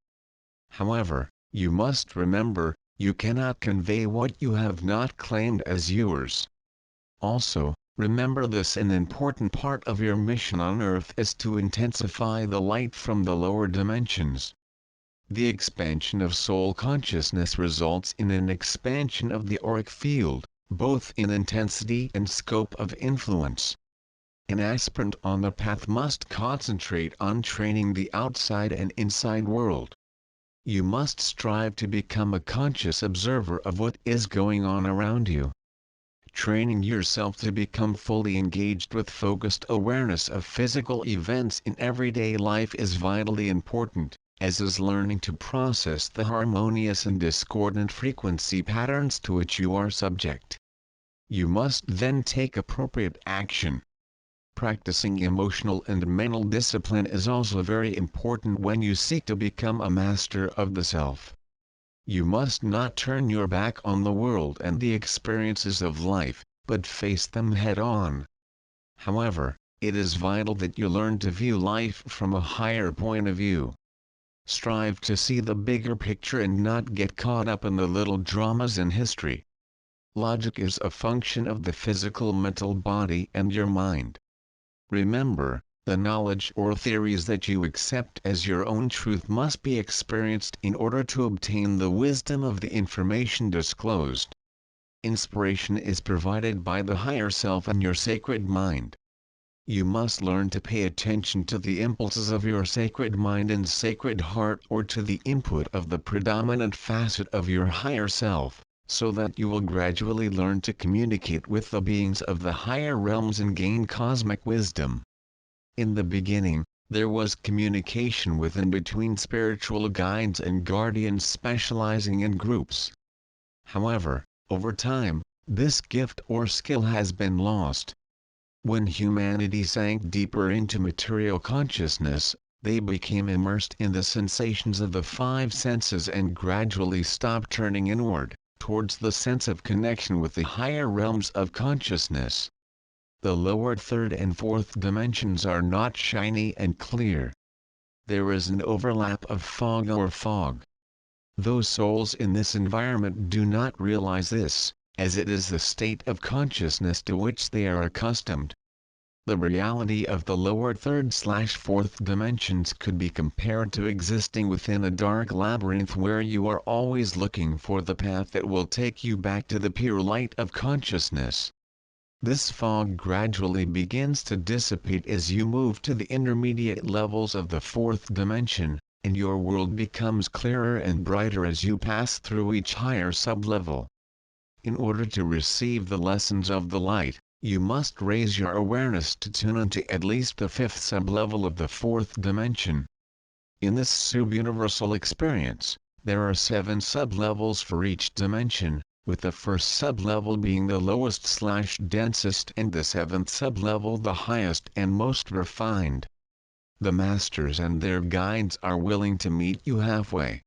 However, you must remember, you cannot convey what you have not claimed as yours. Also, remember this: an important part of your mission on Earth is to intensify the light from the lower dimensions. The expansion of soul consciousness results in an expansion of the auric field, both in intensity and scope of influence. An aspirant on the path must concentrate on training the outside and inside world. You must strive to become a conscious observer of what is going on around you. Training yourself to become fully engaged with focused awareness of physical events in everyday life is vitally important, as is learning to process the harmonious and discordant frequency patterns to which you are subject. You must then take appropriate action. Practicing emotional and mental discipline is also very important when you seek to become a master of the self. You must not turn your back on the world and the experiences of life, but face them head-on. However, it is vital that you learn to view life from a higher point of view. Strive to see the bigger picture and not get caught up in the little dramas in history. Logic is a function of the physical mental body and your mind. Remember, the knowledge or theories that you accept as your own truth must be experienced in order to obtain the wisdom of the information disclosed. Inspiration is provided by the higher self and your sacred mind. You must learn to pay attention to the impulses of your sacred mind and sacred heart, or to the input of the predominant facet of your higher self, so that you will gradually learn to communicate with the beings of the higher realms and gain cosmic wisdom. In the beginning, there was communication with and between spiritual guides and guardians specializing in groups. However, over time, this gift or skill has been lost. When humanity sank deeper into material consciousness, they became immersed in the sensations of the five senses and gradually stopped turning inward, towards the sense of connection with the higher realms of consciousness. The lower third and fourth dimensions are not shiny and clear. There is an overlap of fog or fog. Those souls in this environment do not realize this, as it is the state of consciousness to which they are accustomed. The reality of the lower third/fourth dimensions could be compared to existing within a dark labyrinth where you are always looking for the path that will take you back to the pure light of consciousness. This fog gradually begins to dissipate as you move to the intermediate levels of the fourth dimension, and your world becomes clearer and brighter as you pass through each higher sublevel. In order to receive the lessons of the light, you must raise your awareness to tune into at least the fifth sublevel of the fourth dimension. In this subuniversal experience, there are 7 sublevels for each dimension, with the first sublevel being the lowest/densest and the 7th sublevel the highest and most refined. The masters and their guides are willing to meet you halfway.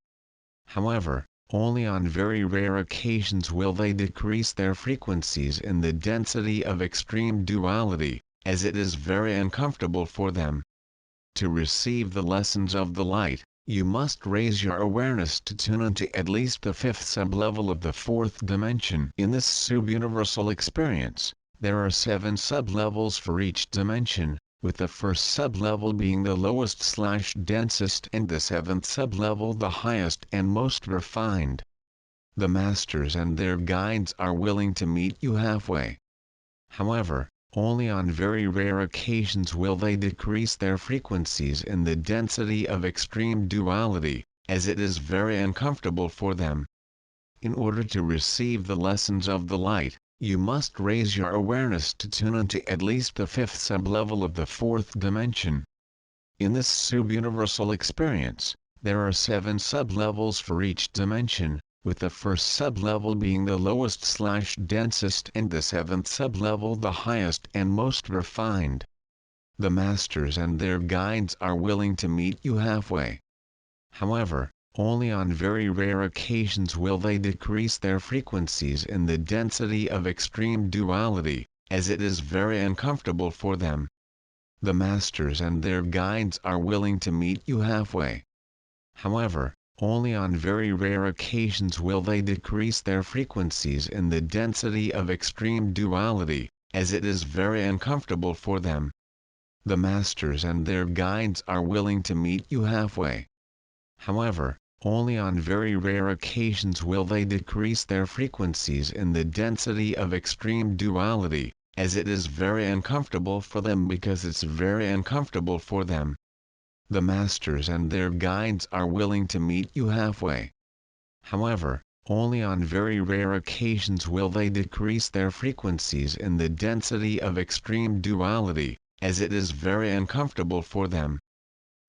However, only on very rare occasions will they decrease their frequencies in the density of extreme duality, as it is very uncomfortable for them. To receive the lessons of the light, you must raise your awareness to tune into at least the 5th sublevel of the 4th dimension. In this subuniversal experience, there are 7 sublevels for each dimension, with the first sublevel being the lowest/densest and the 7th sublevel the highest and most refined. The masters and their guides are willing to meet you halfway. However, only on very rare occasions will they decrease their frequencies in the density of extreme duality, as it is very uncomfortable for them. In order to receive the lessons of the light, you must raise your awareness to tune into at least the 5th sublevel of the 4th dimension. In this subuniversal experience, there are 7 sublevels for each dimension, with the first sublevel being the lowest/densest and the 7th sublevel the highest and most refined. The masters and their guides are willing to meet you halfway. However, only on very rare occasions will they decrease their frequencies in the density of extreme duality, as it is very uncomfortable for them. The masters and their guides are willing to meet you halfway. However, only on very rare occasions will they decrease their frequencies in the density of extreme duality, as it is very uncomfortable for them. The masters and their guides are willing to meet you halfway. However, only on very rare occasions will they decrease their frequencies in the density of extreme duality, as it is very uncomfortable for them because it's very uncomfortable for them. The masters and their guides are willing to meet you halfway. However, only on very rare occasions will they decrease their frequencies in the density of extreme duality, as it is very uncomfortable for them.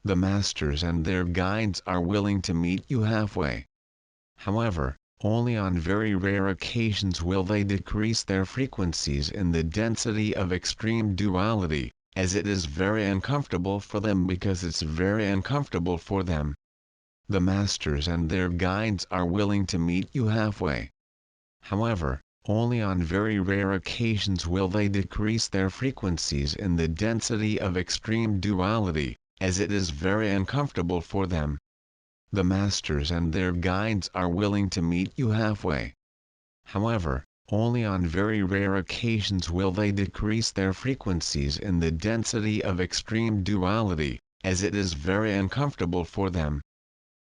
The masters and their guides are willing to meet you halfway. However, only on very rare occasions will they decrease their frequencies in the density of extreme duality, as it is very uncomfortable for them because it's very uncomfortable for them. The masters and their guides are willing to meet you halfway. However, only on very rare occasions will they decrease their frequencies in the density of extreme duality, as it is very uncomfortable for them. The masters and their guides are willing to meet you halfway. However, only on very rare occasions will they decrease their frequencies in the density of extreme duality, as it is very uncomfortable for them.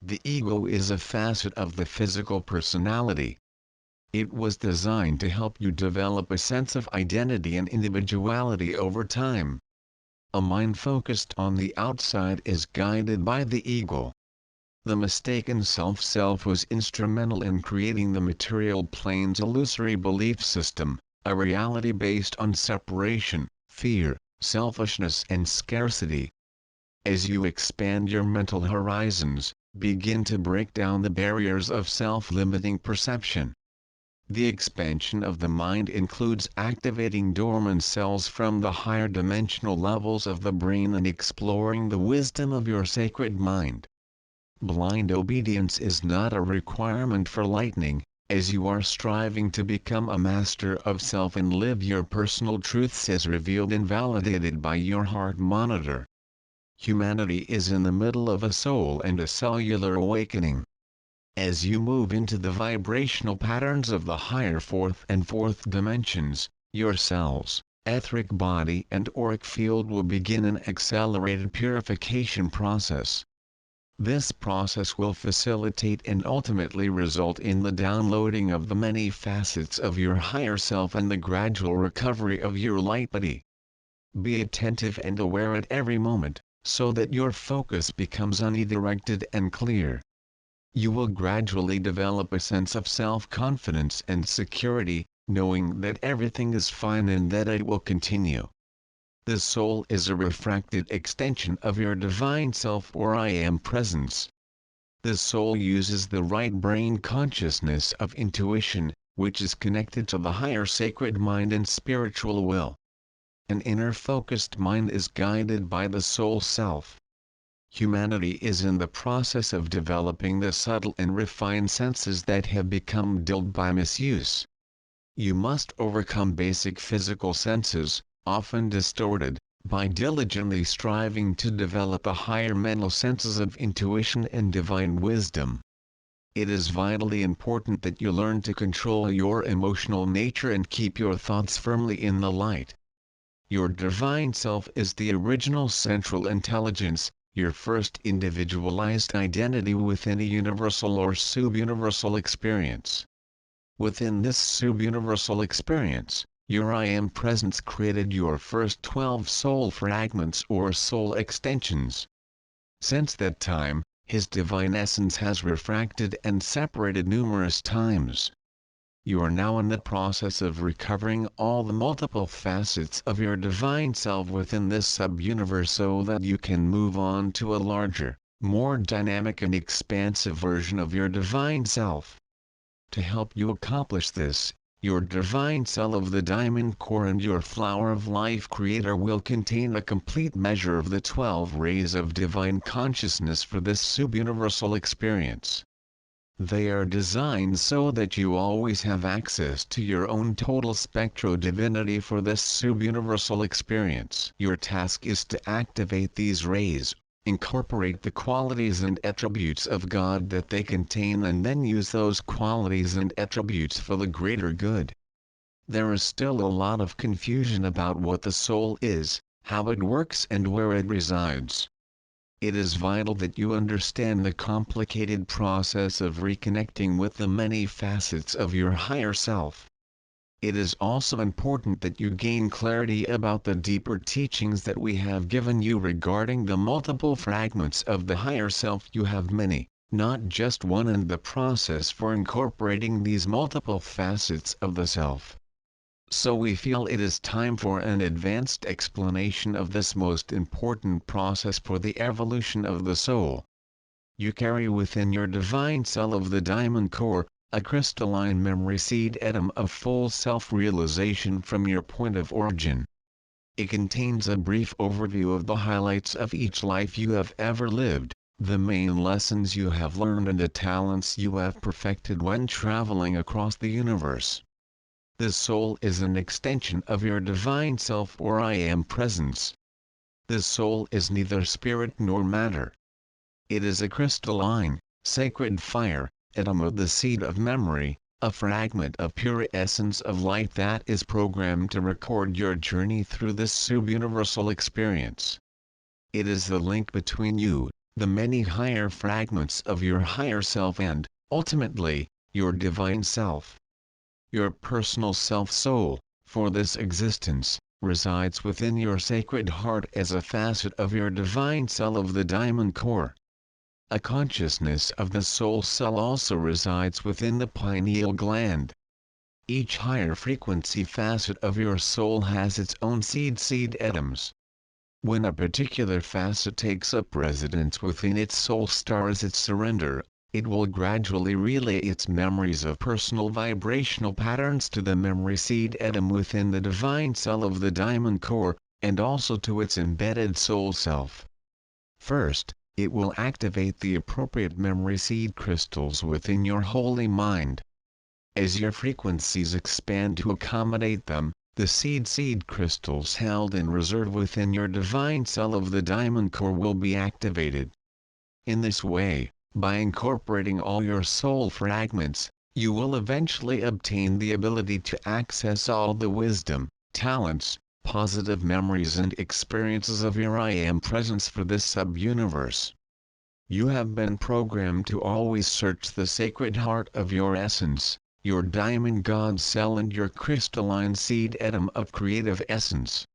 The ego is a facet of the physical personality. It was designed to help you develop a sense of identity and individuality over time. A mind focused on the outside is guided by the ego. The mistaken self was instrumental in creating the material plane's illusory belief system, a reality based on separation, fear, selfishness and scarcity. As you expand your mental horizons, begin to break down the barriers of self-limiting perception. The expansion of the mind includes activating dormant cells from the higher dimensional levels of the brain and exploring the wisdom of your sacred mind. Blind obedience is not a requirement for lightning, as you are striving to become a master of self and live your personal truths as revealed and validated by your heart monitor. Humanity is in the middle of a soul and a cellular awakening. As you move into the vibrational patterns of the higher fourth and fourth dimensions, your cells, etheric body and auric field will begin an accelerated purification process. This process will facilitate and ultimately result in the downloading of the many facets of your higher self and the gradual recovery of your light body. Be attentive and aware at every moment, so that your focus becomes undirected and clear. You will gradually develop a sense of self-confidence and security, knowing that everything is fine and that it will continue. The soul is a refracted extension of your divine self or I am presence. The soul uses the right brain consciousness of intuition, which is connected to the higher sacred mind and spiritual will. An inner focused mind is guided by the soul self. Humanity is in the process of developing the subtle and refined senses that have become dulled by misuse. You must overcome basic physical senses, often distorted, by diligently striving to develop a higher mental senses of intuition and divine wisdom. It is vitally important that you learn to control your emotional nature and keep your thoughts firmly in the light. Your divine self is the original central intelligence, your first individualized identity within a universal or subuniversal experience. Within this subuniversal experience, your I Am Presence created your first 12 soul fragments or soul extensions. Since that time, his divine essence has refracted and separated numerous times. You are now in the process of recovering all the multiple facets of your divine self within this sub-universe so that you can move on to a larger, more dynamic and expansive version of your divine self. To help you accomplish this, your divine cell of the diamond core and your flower of life creator will contain a complete measure of the 12 rays of divine consciousness for this subuniversal experience. They are designed so that you always have access to your own total spectro divinity for this subuniversal experience. Your task is to activate these rays, incorporate the qualities and attributes of God that they contain and then use those qualities and attributes for the greater good. There is still a lot of confusion about what the soul is, how it works and where it resides. It is vital that you understand the complicated process of reconnecting with the many facets of your higher self. It is also important that you gain clarity about the deeper teachings that we have given you regarding the multiple fragments of the higher self. You have many, not just one, and the process for incorporating these multiple facets of the self. So we feel it is time for an advanced explanation of this most important process for the evolution of the soul. You carry within your divine cell of the diamond core, a crystalline memory seed atom of full self-realization from your point of origin. It contains a brief overview of the highlights of each life you have ever lived, the main lessons you have learned and the talents you have perfected when traveling across the universe. The soul is an extension of your divine self or I am presence. The soul is neither spirit nor matter. It is a crystalline, sacred fire, atom of the seed of memory, a fragment of pure essence of light that is programmed to record your journey through this subuniversal experience. It is the link between you, the many higher fragments of your higher self and, ultimately, your divine self. Your personal self-soul, for this existence, resides within your sacred heart as a facet of your divine cell of the diamond core. A consciousness of the soul cell also resides within the pineal gland. Each higher frequency facet of your soul has its own seed atoms. When a particular facet takes up residence within its soul star as its surrender, it will gradually relay its memories of personal vibrational patterns to the memory seed atom within the divine cell of the diamond core, and also to its embedded soul self. First, it will activate the appropriate memory seed crystals within your holy mind. As your frequencies expand to accommodate them, the seed crystals held in reserve within your divine cell of the diamond core will be activated. In this way, by incorporating all your soul fragments, you will eventually obtain the ability to access all the wisdom, talents, positive memories and experiences of your I Am presence for this sub-universe. You have been programmed to always search the sacred heart of your essence, your diamond God cell and your crystalline seed atom of creative essence.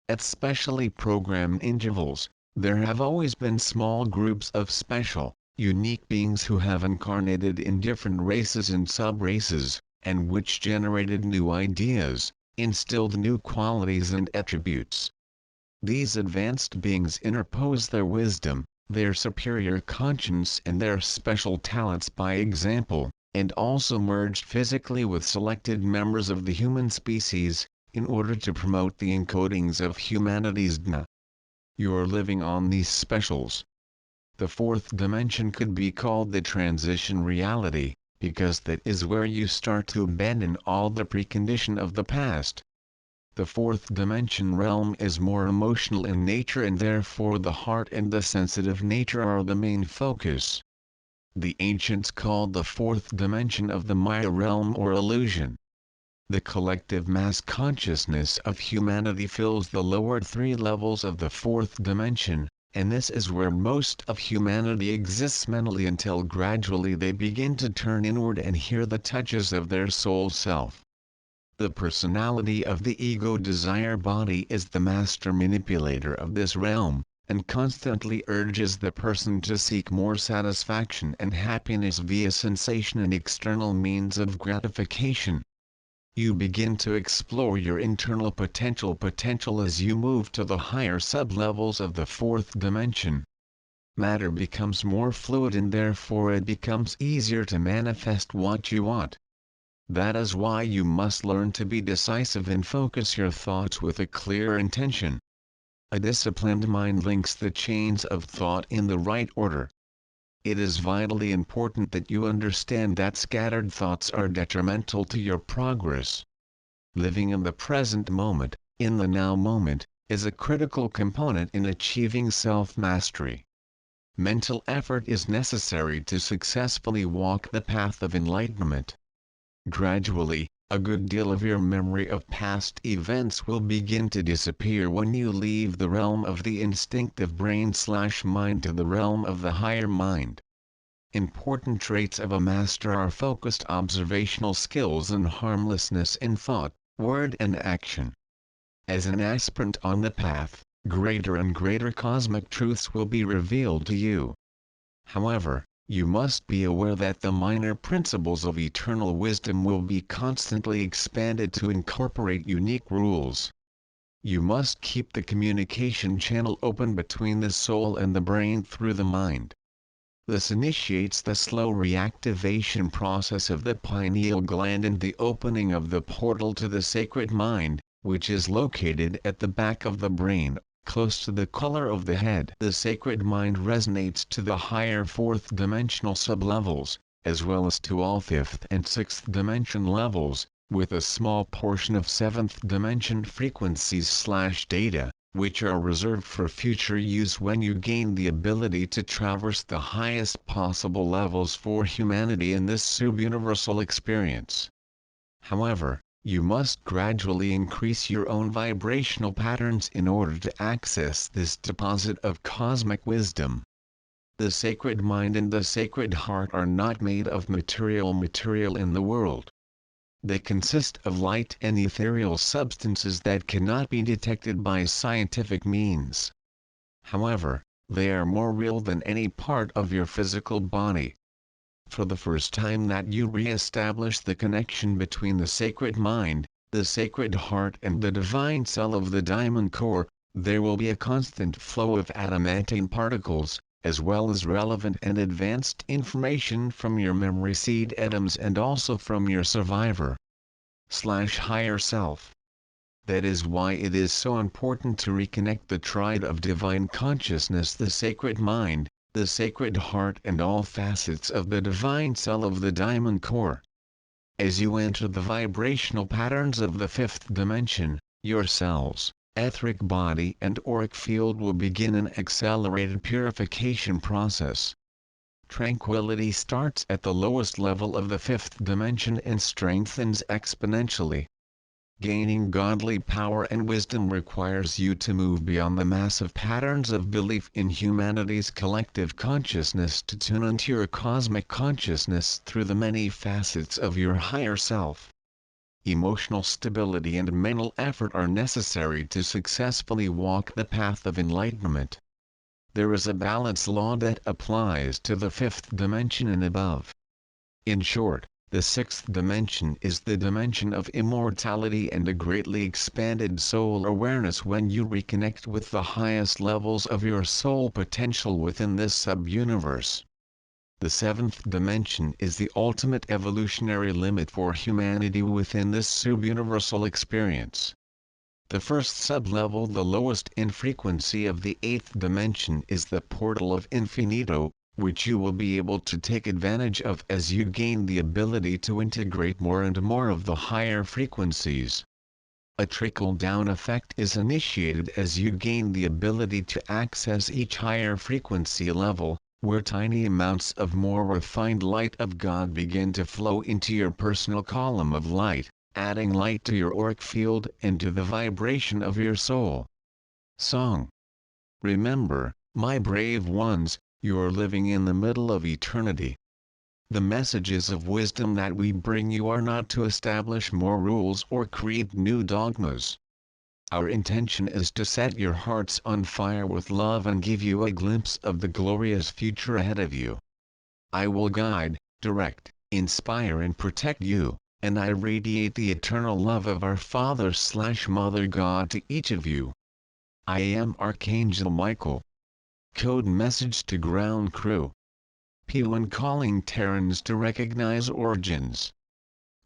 At specially programmed intervals, there have always been small groups of special, unique beings who have incarnated in different races and sub-races, and which generated new ideas, instilled new qualities and attributes. These advanced beings interpose their wisdom, their superior conscience and their special talents by example, and also merged physically with selected members of the human species, in order to promote the encodings of humanity's DNA. You're living on these specials. The fourth dimension could be called the transition reality, because that is where you start to abandon all the precondition of the past. The fourth dimension realm is more emotional in nature and therefore the heart and the sensitive nature are the main focus. The ancients called the fourth dimension of the Maya realm or illusion. The collective mass consciousness of humanity fills the lower three levels of the fourth dimension, and this is where most of humanity exists mentally until gradually they begin to turn inward and hear the touches of their soul self. The personality of the ego desire body is the master manipulator of this realm, and constantly urges the person to seek more satisfaction and happiness via sensation and external means of gratification. You begin to explore your internal potential as you move to the higher sub-levels of the fourth dimension. Matter becomes more fluid and therefore it becomes easier to manifest what you want. That is why you must learn to be decisive and focus your thoughts with a clear intention. A disciplined mind links the chains of thought in the right order. It is vitally important that you understand that scattered thoughts are detrimental to your progress. Living in the present moment, in the now moment, is a critical component in achieving self-mastery. Mental effort is necessary to successfully walk the path of enlightenment. Gradually, a good deal of your memory of past events will begin to disappear when you leave the realm of the instinctive brain/mind to the realm of the higher mind. Important traits of a master are focused observational skills and harmlessness in thought, word and action. As an aspirant on the path, greater and greater cosmic truths will be revealed to you. However, you must be aware that the minor principles of eternal wisdom will be constantly expanded to incorporate unique rules. You must keep the communication channel open between the soul and the brain through the mind. This initiates the slow reactivation process of the pineal gland and the opening of the portal to the sacred mind, which is located at the back of the brain, close to the color of the head. The sacred mind resonates to the higher fourth dimensional sublevels, as well as to all fifth and sixth dimension levels, with a small portion of seventh dimension frequencies/data, which are reserved for future use when you gain the ability to traverse the highest possible levels for humanity in this subuniversal experience. However, you must gradually increase your own vibrational patterns in order to access this deposit of cosmic wisdom. The sacred mind and the sacred heart are not made of material in the world. They consist of light and ethereal substances that cannot be detected by scientific means. However, they are more real than any part of your physical body. For the first time that you re-establish the connection between the sacred mind, the sacred heart and the divine cell of the diamond core, there will be a constant flow of adamantine particles, as well as relevant and advanced information from your memory seed atoms and also from your survivor/higher self. That is why it is so important to reconnect the triad of divine consciousness, the sacred mind, the sacred heart and all facets of the divine cell of the diamond core. As you enter the vibrational patterns of the fifth dimension, your cells, etheric body and auric field will begin an accelerated purification process. Tranquility starts at the lowest level of the fifth dimension and strengthens exponentially. Gaining godly power and wisdom requires you to move beyond the massive patterns of belief in humanity's collective consciousness to tune into your cosmic consciousness through the many facets of your higher self. Emotional stability and mental effort are necessary to successfully walk the path of enlightenment. There is a balance law that applies to the fifth dimension and above. In short, the sixth dimension is the dimension of immortality and a greatly expanded soul awareness when you reconnect with the highest levels of your soul potential within this sub-universe. The seventh dimension is the ultimate evolutionary limit for humanity within this subuniversal experience. The first sub-level, the lowest in frequency of the eighth dimension, is the portal of infinito, which you will be able to take advantage of as you gain the ability to integrate more and more of the higher frequencies. A trickle-down effect is initiated as you gain the ability to access each higher frequency level, where tiny amounts of more refined light of God begin to flow into your personal column of light, adding light to your auric field and to the vibration of your soul. Song. Remember, my brave ones, you are living in the middle of eternity. The messages of wisdom that we bring you are not to establish more rules or create new dogmas. Our intention is to set your hearts on fire with love and give you a glimpse of the glorious future ahead of you. I will guide, direct, inspire and protect you, and I radiate the eternal love of our Father/Mother God to each of you. I am Archangel Michael. Code message to ground crew. P1 calling Terrans to recognize origins.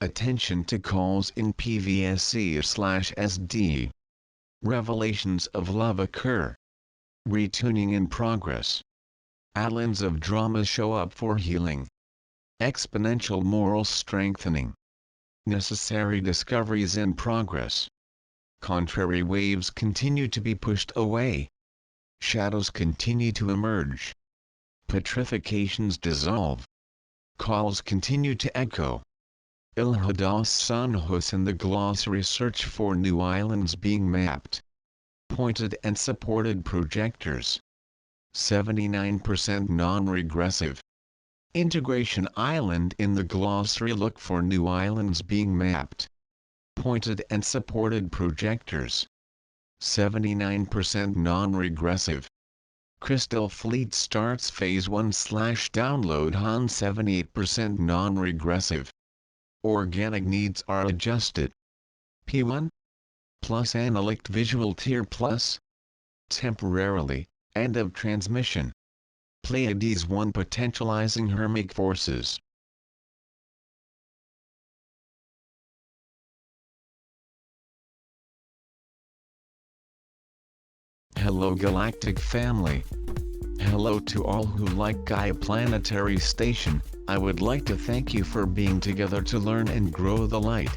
Attention to calls in PVSC/SD. Revelations of love occur. Retuning in progress. Islands of drama show up for healing. Exponential moral strengthening. Necessary discoveries in progress. Contrary waves continue to be pushed away. Shadows continue to emerge. Petrifications dissolve. Calls continue to echo. Ilhadas Sanjos in the glossary search for new islands being mapped. Pointed and supported projectors. 79% non-regressive. Integration island in the glossary look for new islands being mapped. Pointed and supported projectors. 79% non-regressive. Crystal Fleet starts phase 1/download Han 78% non-regressive. Organic needs are adjusted. P1 plus Analyct Visual Tier Plus. Temporarily, end of transmission. Pleiades 1 potentializing Hermic forces. Hello Galactic Family. Hello to all who like Gaia Planetary Station. I would like to thank you for being together to learn and grow the light.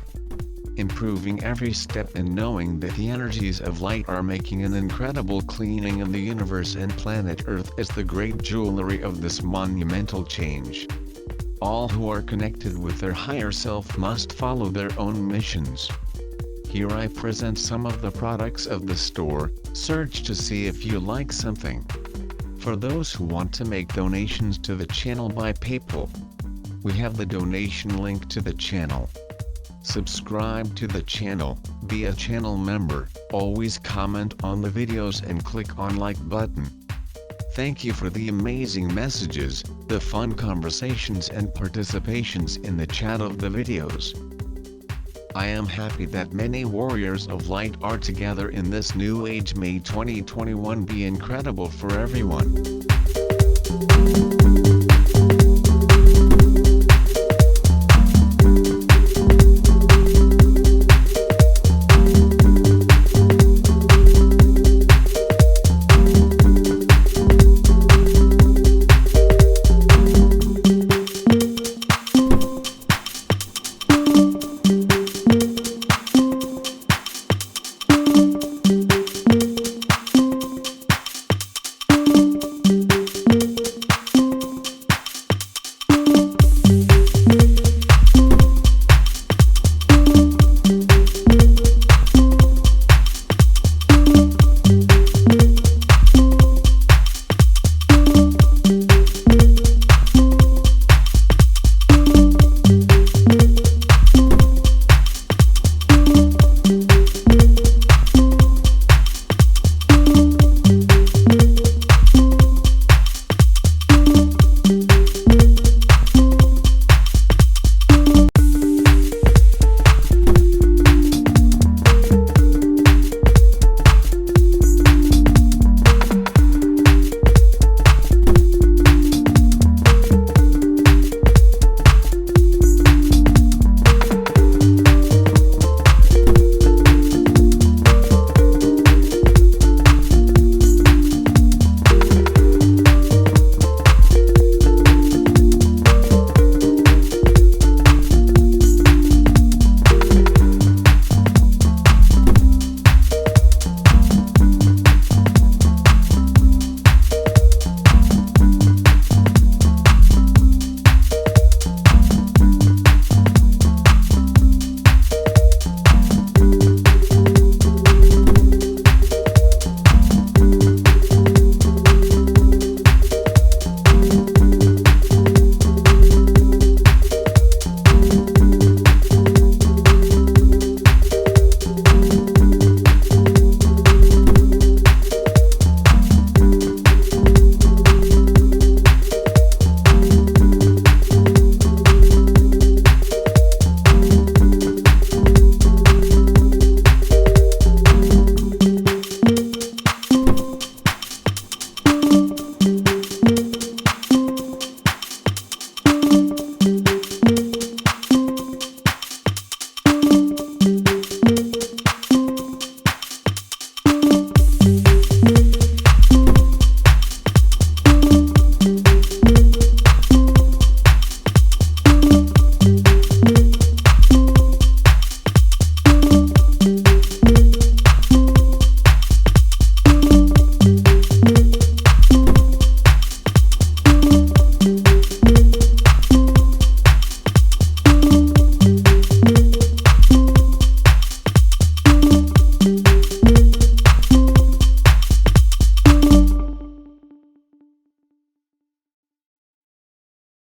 Improving every step and knowing that the energies of light are making an incredible cleaning of the universe and planet Earth is the great jewelry of this monumental change. All who are connected with their higher self must follow their own missions. Here I present some of the products of the store. Search to see if you like something. For those who want to make donations to the channel by PayPal, we have the donation link to the channel. Subscribe to the channel, be a channel member, always comment on the videos and click on like button. Thank you for the amazing messages, the fun conversations and participations in the chat of the videos. I am happy that many warriors of light are together in this new age. May 2021 be incredible for everyone.